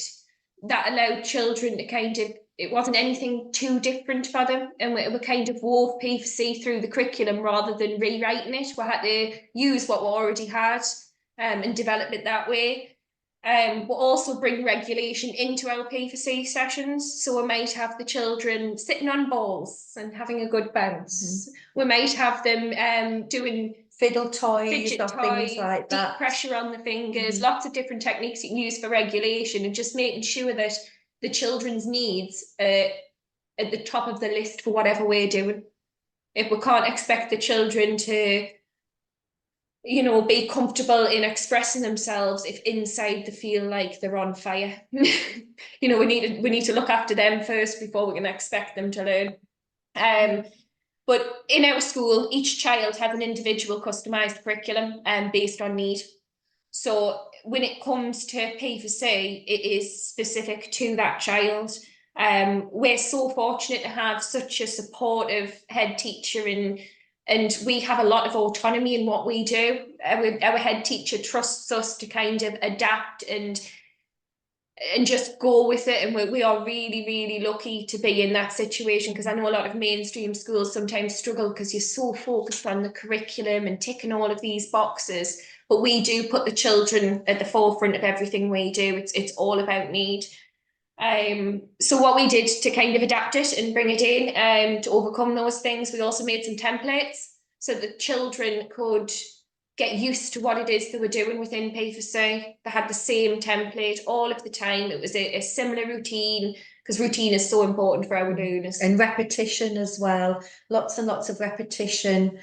that allowed children to kind of, it wasn't anything too different for them, and we kind of wove P4C through the curriculum rather than rewriting it. We had to use what we already had and develop it that way. We'll also bring regulation into our P4C sessions. So we might have the children sitting on balls and having a good bounce. We might have them doing Fiddle toys fidget or things toys, like deep that. pressure on the fingers, lots of different techniques you can use for regulation, and just making sure that the children's needs are at the top of the list for whatever we're doing. If we can't expect the children to, you know, be comfortable in expressing themselves if inside they feel like they're on fire. You know, we need to look after them first before we can expect them to learn. But in our school, each child has an individual customised curriculum based on need. So when it comes to P4C, it is specific to that child. We're so fortunate to have such a supportive head teacher, and we have a lot of autonomy in what we do. Our head teacher trusts us to kind of adapt and just go with it, and we are really, really lucky to be in that situation, because I know a lot of mainstream schools sometimes struggle because you're so focused on the curriculum and ticking all of these boxes, but we do put the children at the forefront of everything we do. It's all about need. So what we did to kind of adapt it and bring it in to overcome those things, we also made some templates so that children could get used to what it is they were doing within P4C. They had the same template all of the time. It was a similar routine, because routine is so important for our learners. And repetition as well, lots and lots of repetition,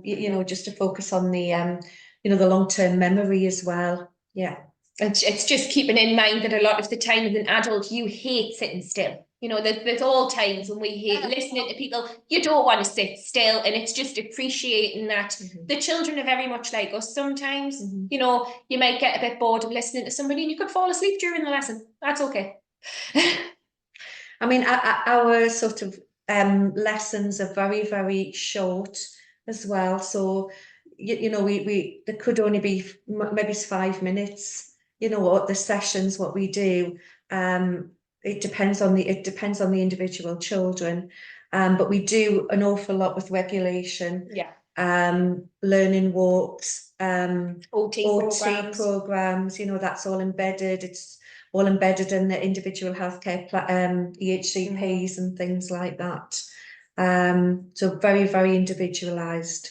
you know, just to focus on the, you know, the long-term memory as well. Yeah. It's just keeping in mind that a lot of the time as an adult, you hate sitting still. You know, there's all times when we hate listening to people. You don't want to sit still, and it's just appreciating that the children are very much like us sometimes. You know, you might get a bit bored of listening to somebody and you could fall asleep during the lesson. That's okay. I mean, our sort of lessons are very, very short as well. So, you know, we there could only be maybe 5 minutes, you know, what the sessions, what we do. It depends on the individual children, but we do an awful lot with regulation. Yeah. Learning walks, OT programs. You know, that's all embedded. It's all embedded in the individual healthcare EHCPs and things like that. So very, very individualised.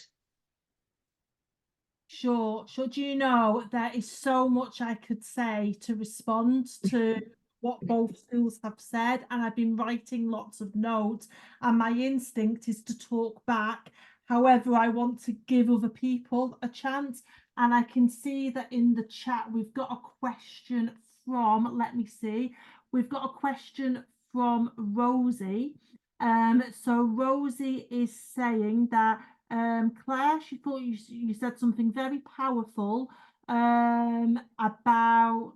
Sure. Do you know, there is so much I could say to respond to what both schools have said, and I've been writing lots of notes, and my instinct is to talk back. However, I want to give other people a chance, and I can see that in the chat we've got a question from, let me see, we've got a question from Rosie. So Rosie is saying that Claire, she thought you said something very powerful about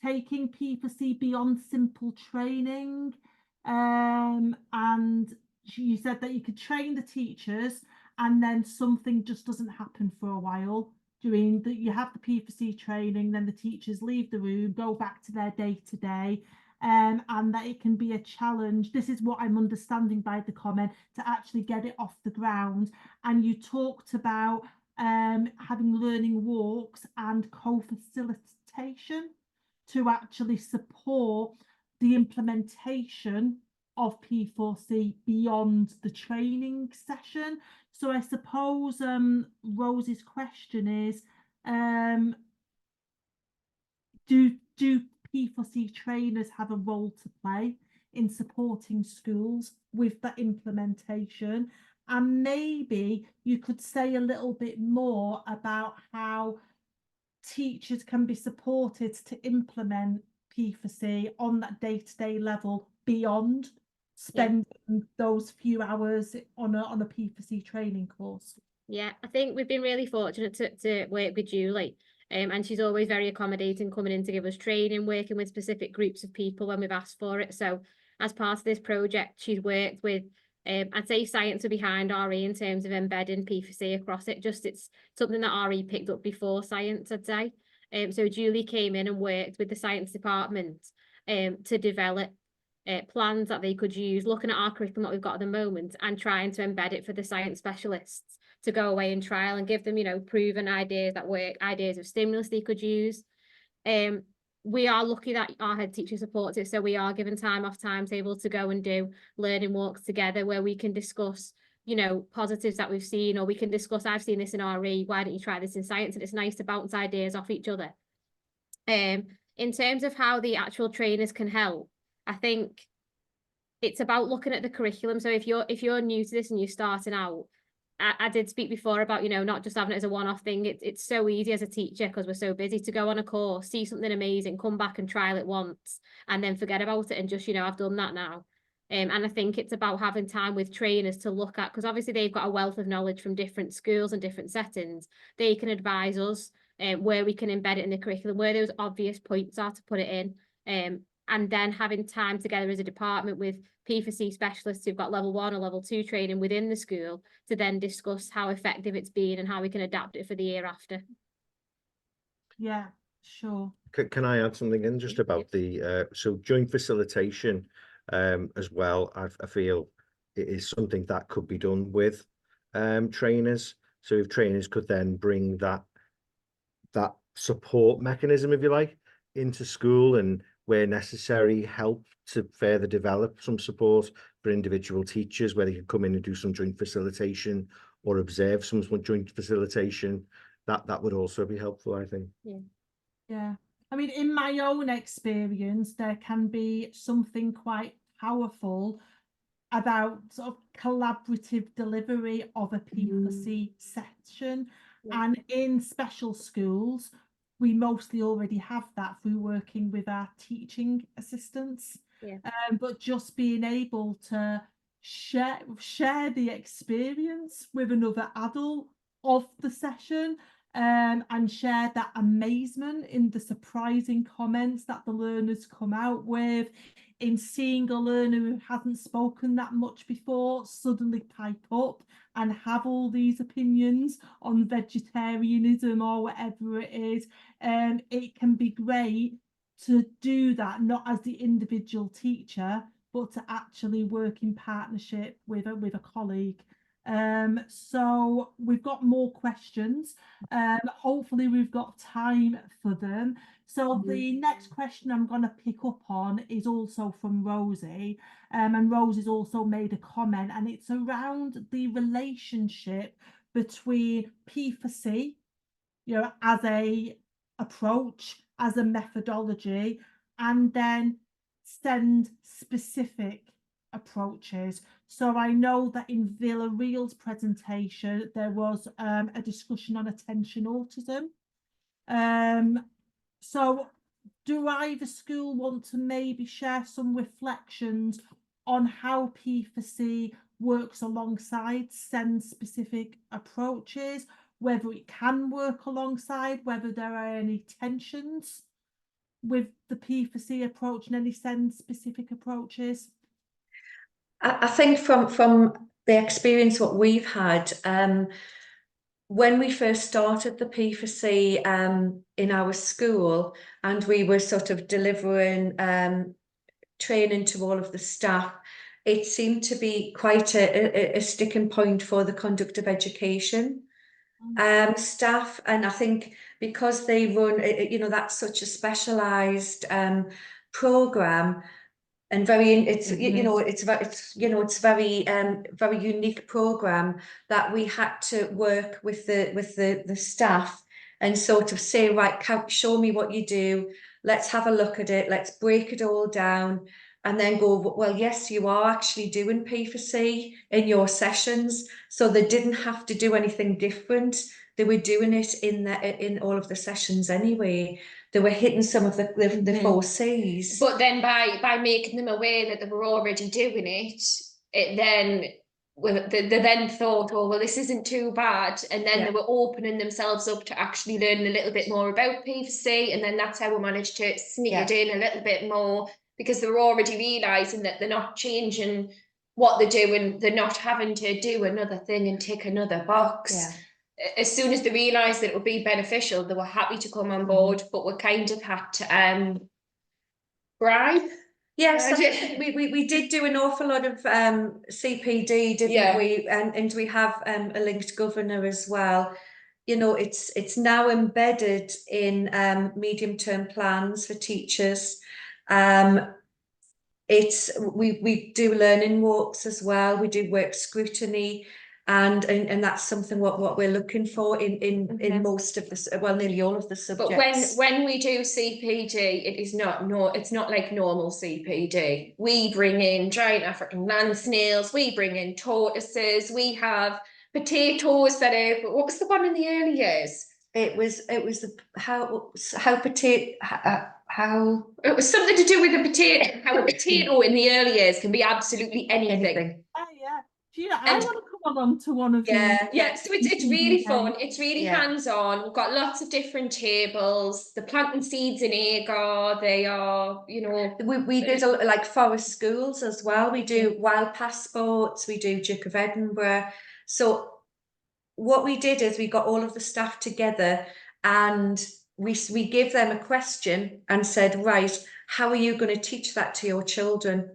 taking P4C beyond simple training, and you said that you could train the teachers and then something just doesn't happen for a while. Doing that, you have the P4C training, then the teachers leave the room, go back to their day-to-day. And that it can be a challenge. This is what I'm understanding by the comment, to actually get it off the ground. And you talked about having learning walks and co-facilitation to actually support the implementation of P4C beyond the training session. So I suppose Rose's question is, do P4C trainers have a role to play in supporting schools with that implementation. And maybe you could say a little bit more about how teachers can be supported to implement P4C on that day-to-day level beyond spending those few hours on a P4C training course. Yeah, I think we've been really fortunate to work with Julie, and she's always very accommodating, coming in to give us training, working with specific groups of people when we've asked for it. So as part of this project, she's worked with, I'd say, science are behind RE in terms of embedding P4C across it. Just it's something that RE picked up before science, I'd say. So Julie came in and worked with the science department to develop plans that they could use, looking at our curriculum that we've got at the moment and trying to embed it for the science specialists to go away and trial and give them, you know, proven ideas that work, ideas of stimulus they could use. We are lucky that our head teacher supports it, so we are given time off timetable to go and do learning walks together where we can discuss, you know, positives that we've seen, or we can discuss, I've seen this in RE, why don't you try this in science? And it's nice to bounce ideas off each other. In terms of how the actual trainers can help, I think it's about looking at the curriculum. So if you're new to this and you're starting out, I did speak before about, you know, not just having it as a one-off thing. It's so easy as a teacher, because we're so busy, to go on a course, see something amazing, come back and trial it once, and then forget about it and just, you know, I've done that now. And I think it's about having time with trainers to look at, because obviously they've got a wealth of knowledge from different schools and different settings. They can advise us where we can embed it in the curriculum, where those obvious points are to put it in. And then having time together as a department with P4C specialists who've got level 1 or level 2 training within the school to then discuss how effective it's been and how we can adapt it for the year after. Yeah, sure. Can I add something in just about the so joint facilitation as well? I feel it is something that could be done with trainers. So if trainers could then bring that support mechanism, if you like, into school, and where necessary, help to further develop some support for individual teachers, where they can come in and do some joint facilitation or observe some joint facilitation. That would also be helpful, I think. Yeah. I mean, in my own experience, there can be something quite powerful about sort of collaborative delivery of a P4C session. And in special schools, we mostly already have that through working with our teaching assistants. But just being able to share the experience with another adult of the session, and share that amazement in the surprising comments that the learners come out with, in seeing a learner who hasn't spoken that much before suddenly pipe up and have all these opinions on vegetarianism or whatever it is. It can be great to do that, not as the individual teacher, but to actually work in partnership with a colleague. So we've got more questions. Hopefully we've got time for them. So the next question I'm going to pick up on is also from Rosie, and Rosie's also made a comment, and it's around the relationship between P4C, you know, as a approach, as a methodology, and then SEND specific approaches. So I know that in Villarreal's presentation there was a discussion on attention autism. So do either school want to maybe share some reflections on how P4C works alongside SEND specific approaches, whether it can work alongside, whether there are any tensions with the P4C approach and any SEND specific approaches? I think from the experience what we've had, when we first started the P4C in our school, and we were sort of delivering training to all of the staff, it seemed to be quite a sticking point for the conduct of education staff. And I think because they run, you know, that's such a specialised programme, and it's you know, it's very very unique program, that we had to work with the staff and sort of say, right, show me what you do, let's have a look at it, let's break it all down, and then go, well, yes, you are actually doing P4C in your sessions. So they didn't have to do anything different. They were doing it in all of the sessions anyway. They were hitting some of the 4Cs. But then by making them aware that they were already doing it, it then they then thought, oh well, this isn't too bad, and then they were opening themselves up to actually learning a little bit more about P4C, and then that's how we managed to sneak it in a little bit more, because they were already realising that they're not changing what they're doing, they're not having to do another thing and tick another box. As soon as they realised that it would be beneficial, they were happy to come on board, but we kind of had to bribe. Yes, we did do an awful lot of CPD, didn't we? And we have a linked governor as well. You know, it's now embedded in medium-term plans for teachers. We do learning walks as well. We do work scrutiny, and that's something what we're looking for in most of the, well, nearly all of the subjects. But when we do CPD, it is it's not like normal CPD. We bring in giant African land snails, we bring in tortoises, we have potatoes that are, what was the one in the early years? It was how it was something to do with a potato. How a potato in the early years can be absolutely anything. Oh yeah. Do you know, I want to come on to one of these. Yeah, so it's really fun. It's really hands-on. We've got lots of different tables. The planting seeds in agar, they are, you know. We did like forest schools as well. We do wild passports, we do Duke of Edinburgh. So what we did is we got all of the staff together, and we gave them a question and said, right, how are you going to teach that to your children?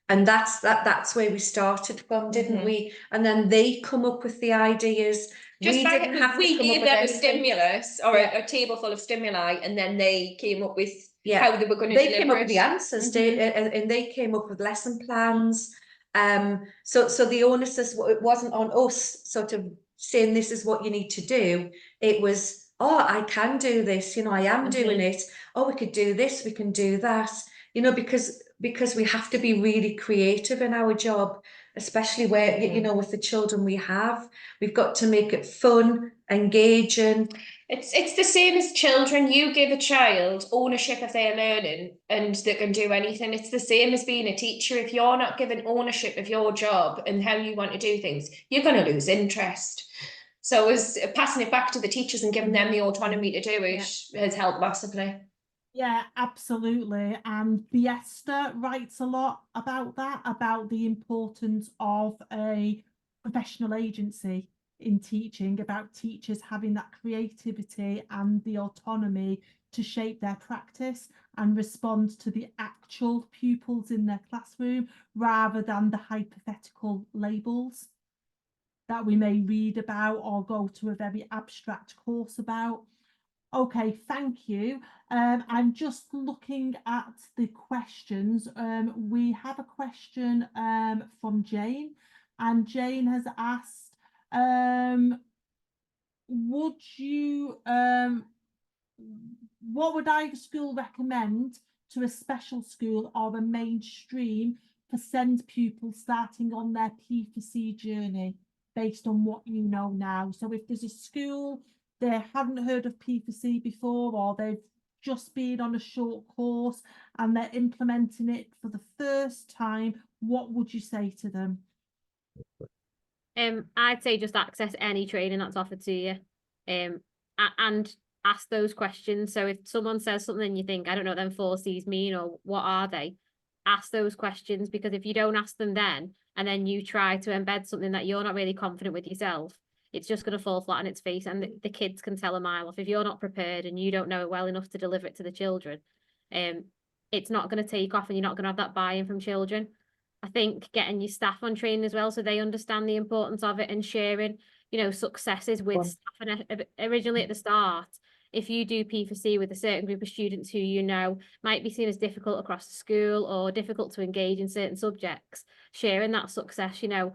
And that's where we started from, didn't we? And then they come up with the ideas. We gave them a stimulus or a table full of stimuli, and then they came up with how they were going to deliver it. They came up with the answers, and they came up with lesson plans. So the onus it wasn't on us sort of saying this is what you need to do. It was, oh, I can do this, you know, I am doing it. Oh, we could do this, we can do that, you know, because we have to be really creative in our job, especially where, you know, with the children we've got to make it fun, engaging. It's the same as children. You give a child ownership of their learning and they can do anything. It's the same as being a teacher. If you're not given ownership of your job and how you want to do things, you're going to lose interest. So as passing it back to the teachers and giving them the autonomy to do it has helped massively. Yeah, absolutely. And Biesta writes a lot about that, about the importance of a professional agency in teaching, about teachers having that creativity and the autonomy to shape their practice and respond to the actual pupils in their classroom rather than the hypothetical labels that we may read about or go to a very abstract course about. Okay, thank you. I'm just looking at the questions. We have a question from Jane, and Jane has asked, what would either school recommend to a special school or a mainstream for SEND pupils starting on their P4C journey based on what you know now? So if there's a school they haven't heard of P4C before, or they've just been on a short course and they're implementing it for the first time, what would you say to them? I'd say just access any training that's offered to you, and ask those questions. So if someone says something you think, I don't know what them 4Cs mean or what are they, ask those questions, because if you don't ask them then and then you try to embed something that you're not really confident with yourself, it's just going to fall flat on its face, and the kids can tell a mile off. If you're not prepared and you don't know it well enough to deliver it to the children, it's not going to take off, and you're not going to have that buy-in from children. I think getting your staff on training as well, so they understand the importance of it, and sharing, you know, successes with staff. And originally at the start, if you do P4C with a certain group of students who you know might be seen as difficult across the school or difficult to engage in certain subjects, sharing that success, you know,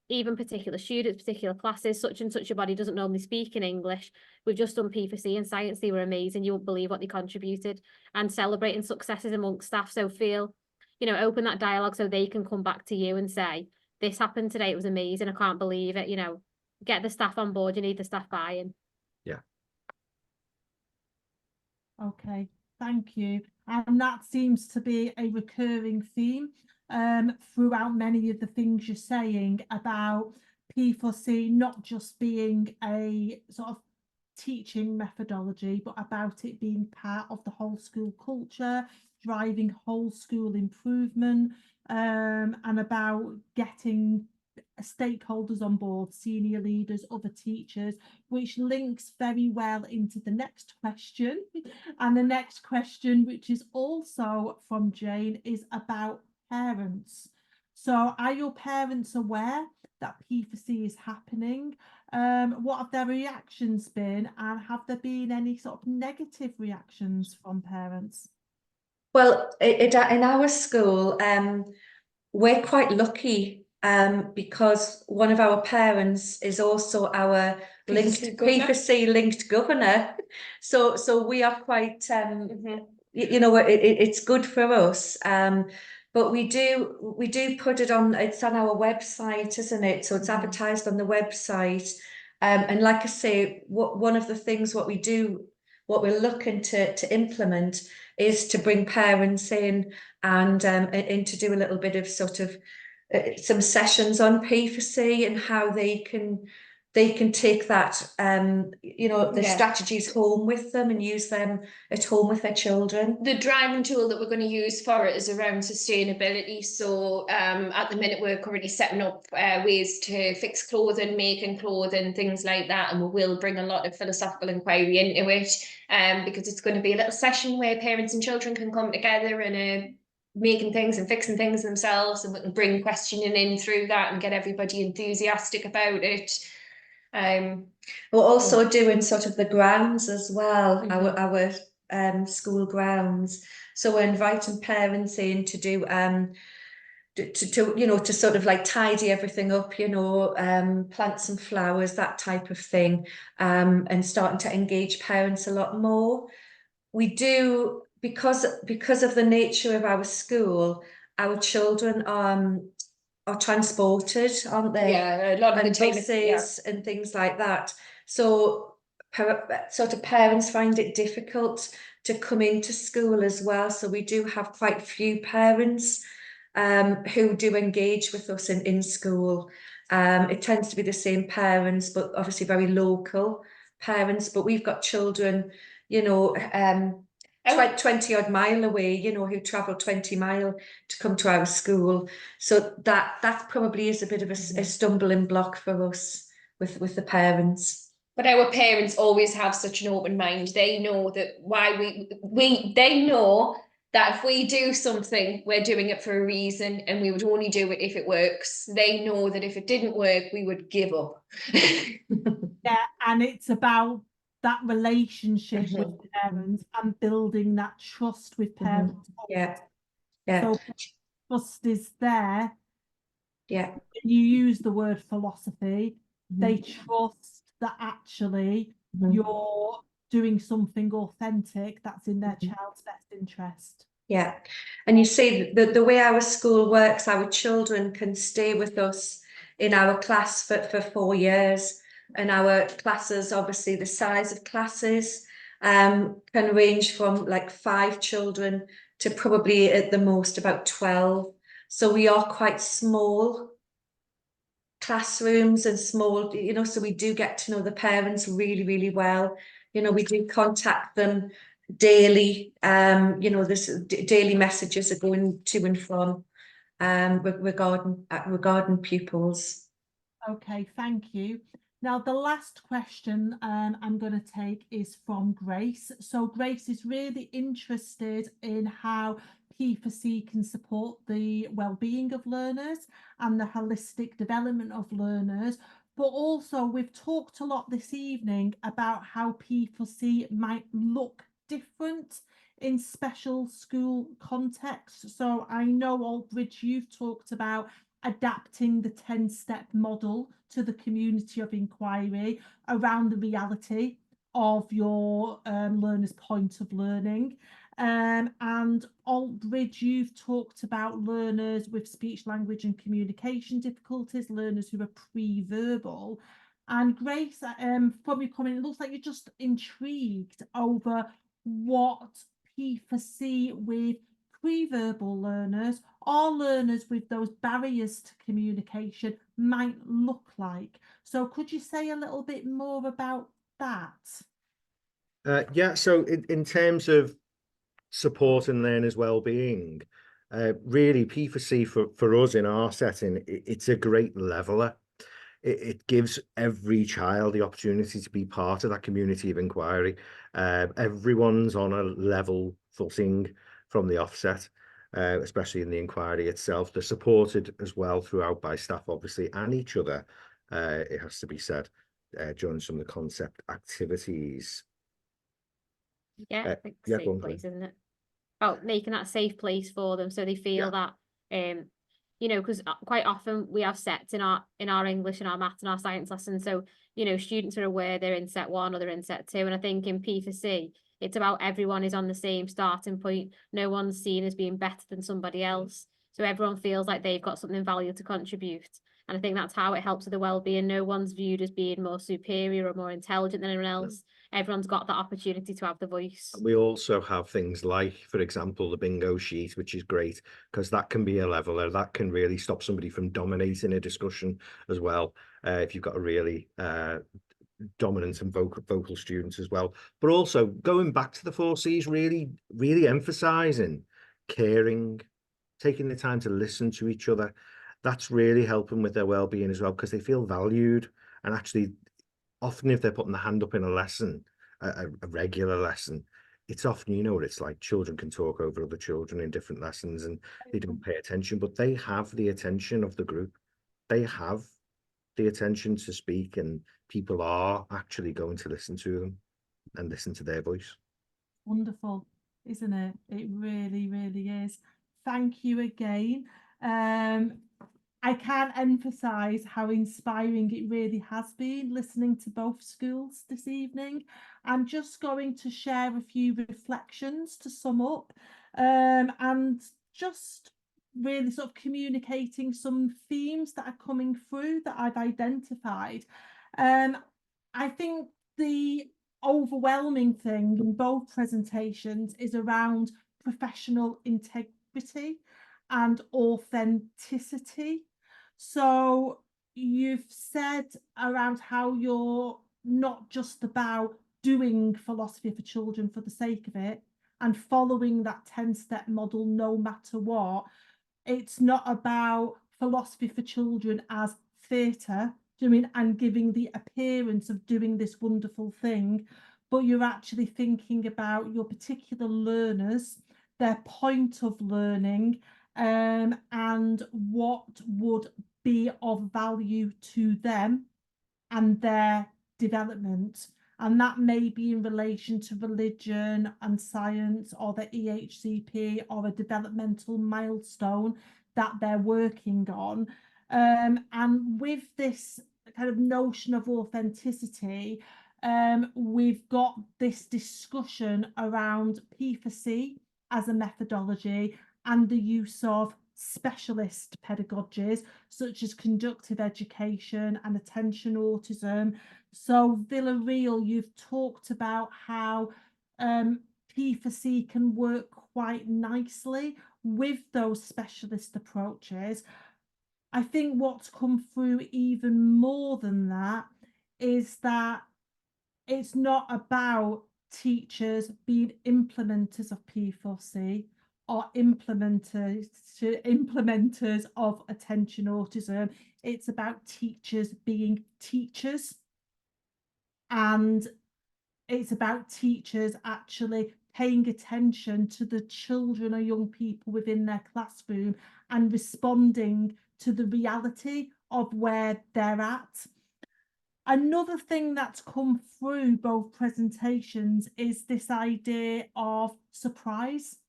even particular students, particular classes, such and such a body doesn't normally speak in English. We've just done P4C and science. They were amazing. You won't believe what they contributed, and celebrating successes amongst staff. So feel you know, open that dialogue so they can come back to you and say, this happened today, it was amazing, I can't believe it, you know, get the staff on board, you need the staff buy-in. Yeah. Okay, thank you. And that seems to be a recurring theme throughout many of the things you're saying about P4C not just being a sort of teaching methodology, but about it being part of the whole school culture, driving whole school improvement, and about getting stakeholders on board, senior leaders, other teachers, which links very well into the next question. And the next question, which is also from Jane, is about parents. So are your parents aware that P4C is happening? What have their reactions been, and have there been any sort of negative reactions from parents? Well, in our school, we're quite lucky because one of our parents is also our P4C linked governor. So we are quite, you know, it's good for us. But we do put it on, it's on our website, isn't it? So it's advertised on the website. And like I say, one of the things what we're looking to implement is to bring parents in and to do a little bit of sort of some sessions on P4C and how they can take that you know, the strategies home with them and use them at home with their children. The driving tool that we're going to use for it is around sustainability. So at the minute we're currently setting up ways to fix clothing, making clothing, things like that, and we will bring a lot of philosophical inquiry into it because it's going to be a little session where parents and children can come together and making things and fixing things themselves, and we can bring questioning in through that and get everybody enthusiastic about it. We're also doing sort of the grounds as well, our school grounds. So we're inviting parents in to do to you know, to sort of like tidy everything up, you know, plant some flowers, that type of thing, and starting to engage parents a lot more. We do, because of the nature of our school, our children are transported, aren't they? Yeah, a lot of the time, buses and things like that. So sort of parents find it difficult to come into school as well. So we do have quite a few parents who do engage with us in school. It tends to be the same parents, but obviously very local parents. But we've got children, you know, 20 odd mile away, you know, who travel 20 mile to come to our school. So that probably is a bit of a stumbling block for us with the parents. But our parents always have such an open mind. They know that they know that if we do something, we're doing it for a reason, and we would only do it if it works. They know that if it didn't work, we would give up. Yeah, and it's about that relationship with parents and building that trust with parents. Yeah. So trust is there. Yeah. When you use the word philosophy, they trust that actually you're doing something authentic that's in their child's best interest. Yeah. And you see the way our school works, our children can stay with us in our class for 4 years. And our classes, obviously the size of classes can range from like 5 children to probably at the most about 12. So we are quite small classrooms and small, you know, so we do get to know the parents really, really well. You know, we do contact them daily. You know, there's daily messages are going to and from regarding pupils. Okay, thank you. Now, the last question I'm going to take is from Grace. So Grace is really interested in how P4C can support the well-being of learners and the holistic development of learners. But also, we've talked a lot this evening about how P4C might look different in special school contexts. So I know, Aldridge, you've talked about adapting the 10-step model to the community of inquiry around the reality of your learner's point of learning. And Altbridge, you've talked about learners with speech, language and communication difficulties, learners who are pre-verbal. And Grace, from your comment, it looks like you're just intrigued over what P4C with pre-verbal learners or learners with those barriers to communication might look like. So could you say a little bit more about that? Yeah, so in terms of support and learners' well-being, really P4C for us in our setting, it's a great leveler. It gives every child the opportunity to be part of that community of inquiry. Everyone's on a level footing from the offset, especially in the inquiry itself. They're supported as well throughout by staff, obviously, and each other, it has to be said, during some of the concept activities. Yeah, I think yeah, safe go on, place, Claire. isn't it? About making that safe place for them so they feel that you know, because quite often we have sets in our English and our maths and our science lessons, so you know, students are aware they're in set 1 or they're in set 2, and I think in P4C it's about everyone is on the same starting point. No one's seen as being better than somebody else, so everyone feels like they've got something valuable to contribute, and I think that's how it helps with the well-being. No one's viewed as being more superior or more intelligent than anyone else. Everyone's got that opportunity to have the voice. We also have things like, for example, the bingo sheet, which is great because that can be a leveler. That can really stop somebody from dominating a discussion as well. If you've got a really dominant and vocal students as well. But also going back to the 4Cs, really emphasising caring, taking the time to listen to each other. That's really helping with their well-being as well because they feel valued. And actually, often if they're putting the hand up in a lesson, a regular lesson, it's often, you know what it's like, children can talk over other children in different lessons and they don't pay attention, but they have the attention of the group. They have the attention to speak, and people are actually going to listen to them and listen to their voice. Wonderful, isn't it? It really, really is. Thank you again. I can't emphasize how inspiring it really has been listening to both schools this evening. I'm just going to share a few reflections to sum up, and just really sort of communicating some themes that are coming through that I've identified. I think the overwhelming thing in both presentations is around professional integrity and authenticity. So you've said around how you're not just about doing philosophy for children for the sake of it and following that 10-step model no matter what. It's not about philosophy for children as theatre, do you know what I mean, and giving the appearance of doing this wonderful thing, but you're actually thinking about your particular learners, their point of learning, and what would be of value to them and their development. And that may be in relation to religion and science or the EHCP or a developmental milestone that they're working on. And with this kind of notion of authenticity, we've got this discussion around P4C as a methodology and the use of specialist pedagogies such as conductive education and attention autism. So Villarreal, you've talked about how P4C can work quite nicely with those specialist approaches. I think what's come through even more than that is that it's not about teachers being implementers of P4C or implementers of attention autism. It's about teachers being teachers, and it's about teachers actually paying attention to the children or young people within their classroom and responding to the reality of where they're at. Another thing that's come through both presentations is this idea of surprise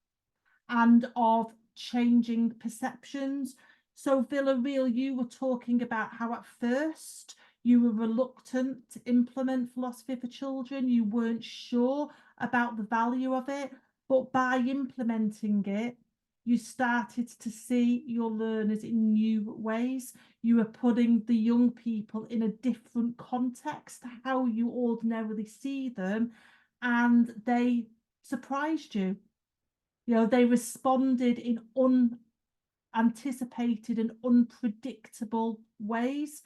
and of changing perceptions. So Villarreal, you were talking about how at first you were reluctant to implement philosophy for children. You weren't sure about the value of it. but by implementing it, you started to see your learners in new ways. You were putting the young people in a different context to how you ordinarily see them, and they surprised you. You know, they responded in unanticipated and unpredictable ways.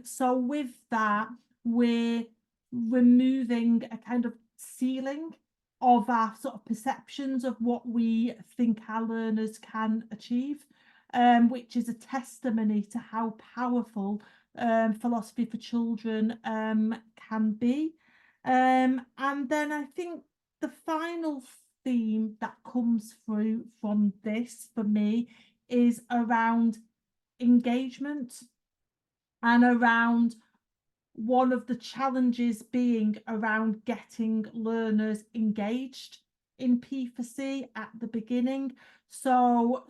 So with that, we're removing a kind of ceiling of our sort of perceptions of what we think our learners can achieve, which is a testimony to how powerful philosophy for children can be. And then I think the final theme that comes through from this for me is around engagement, and around one of the challenges being around getting learners engaged in P4C at the beginning. So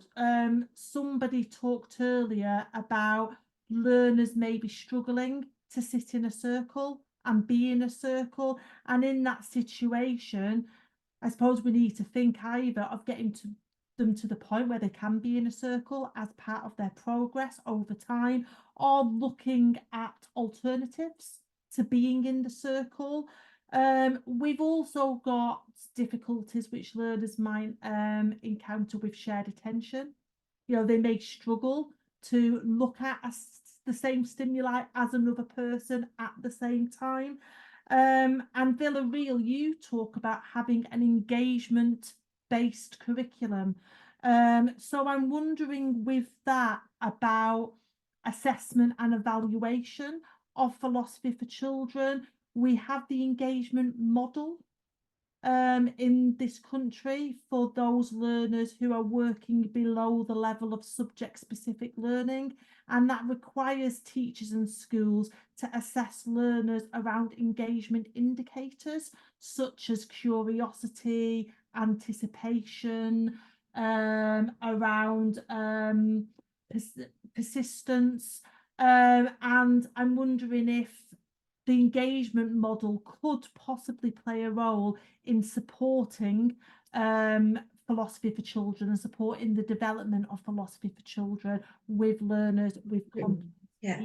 somebody talked earlier about learners maybe struggling to sit in a circle and be in a circle, and in that situation I suppose we need to think either of getting them to the point where they can be in a circle as part of their progress over time, or looking at alternatives to being in the circle. We've also got difficulties which learners might encounter with shared attention. You know, they may struggle to look at the same stimuli as another person at the same time. And Villarreal, you talk about having an engagement-based curriculum. So I'm wondering with that about assessment and evaluation of philosophy for children. We have the engagement model in this country for those learners who are working below the level of subject-specific learning, and that requires teachers and schools to assess learners around engagement indicators such as curiosity, anticipation, around persistence, and I'm wondering if the engagement model could possibly play a role in supporting philosophy for children and supporting the development of philosophy for children with learners with Yeah.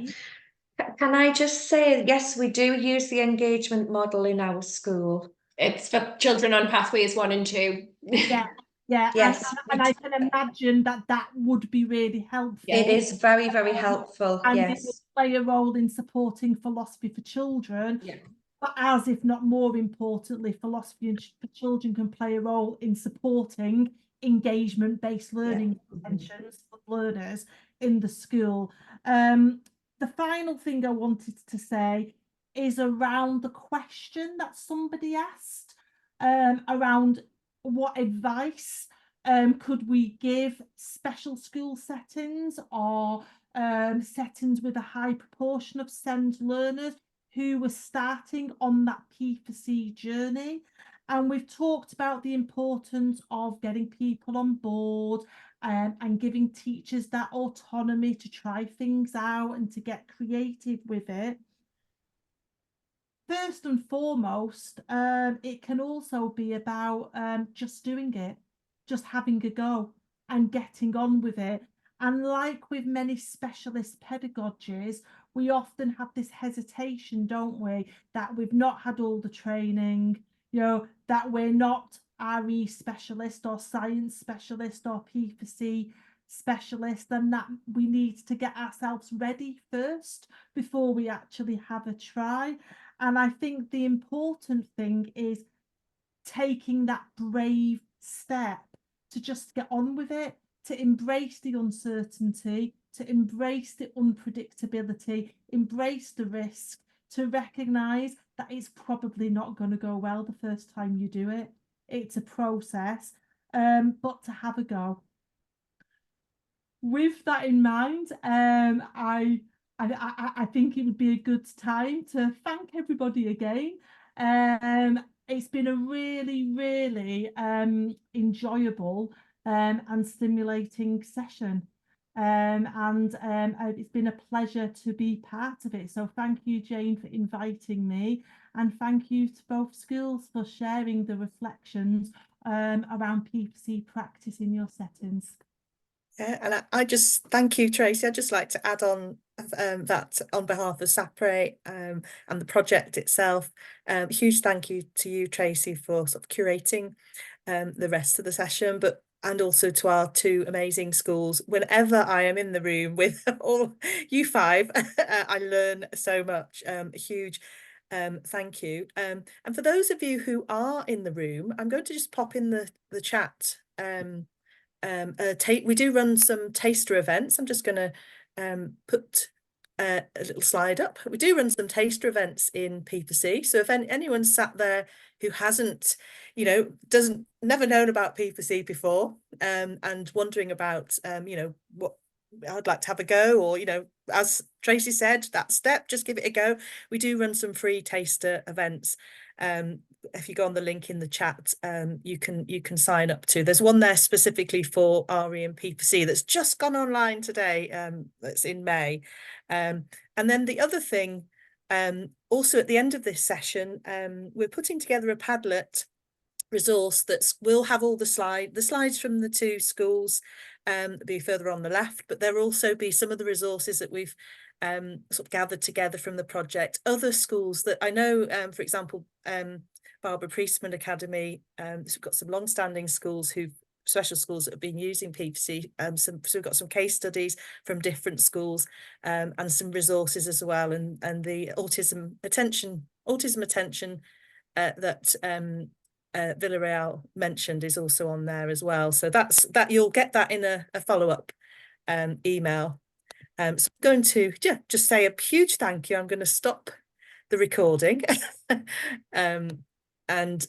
Can I just say, yes, we do use the engagement model in our school. It's for children on pathways 1 and 2. Yeah, yeah, Yes, and I can imagine that would be really helpful. it is very, very helpful. And yes, it would play a role in supporting philosophy for children. Yeah. But as if not more importantly, philosophy for children can play a role in supporting engagement-based learning intentions for learners in the school. The final thing I wanted to say is around the question that somebody asked around what advice could we give special school settings or settings with a high proportion of SEND learners who were starting on that P4C journey. And we've talked about the importance of getting people on board and giving teachers that autonomy to try things out and to get creative with it. First and foremost, it can also be about just doing it, just having a go and getting on with it. And like with many specialist pedagogies, we often have this hesitation, don't we, that we've not had all the training, you know, that we're not RE specialist or science specialist or P4C specialist, and that we need to get ourselves ready first before we actually have a try. And I think the important thing is taking that brave step to just get on with it, to embrace the uncertainty, to embrace the unpredictability, embrace the risk, to recognise that it's probably not going to go well the first time you do it. It's a process, but to have a go. With that in mind, I think it would be a good time to thank everybody again. It's been a really enjoyable and stimulating session. It's been a pleasure to be part of it. So thank you, Jane, for inviting me, and thank you to both schools for sharing the reflections around P4C practice in your settings. Yeah, and I just thank you, Tracy. I'd just like to add on that on behalf of SAPERE and the project itself. Huge thank you to you, Tracy, for sort of curating the rest of the session, and also to our two amazing schools. Whenever I am in the room with all you five, I learn so much. Huge thank you. And for those of you who are in the room, I'm going to just pop in the chat. We do run some taster events. I'm just going to put a little slide up. We do run some taster events in P4C. So if anyone sat there who hasn't, never known about P4C before, and wondering about, what I'd like to have a go, or, as Tracy said, that step, just give it a go. We do run some free taster events. If you go on the link in the chat, you can sign up to. There's one there specifically for RE and P4C that's just gone online today. That's in May. And then the other thing, also at the end of this session, we're putting together a Padlet resource will have all the slides from the two schools, be further on the left, but there will also be some of the resources that we've sort of gathered together from the project. Other schools that I know, for example, Barbara Priestman Academy, so we've got some long-standing special schools that have been using P4C. So we've got some case studies from different schools, and some resources as well, and the autism attention that Villarreal mentioned is also on there as well. So that you'll get that in a follow-up email. So I'm going to just say a huge thank you. I'm going to stop the recording. And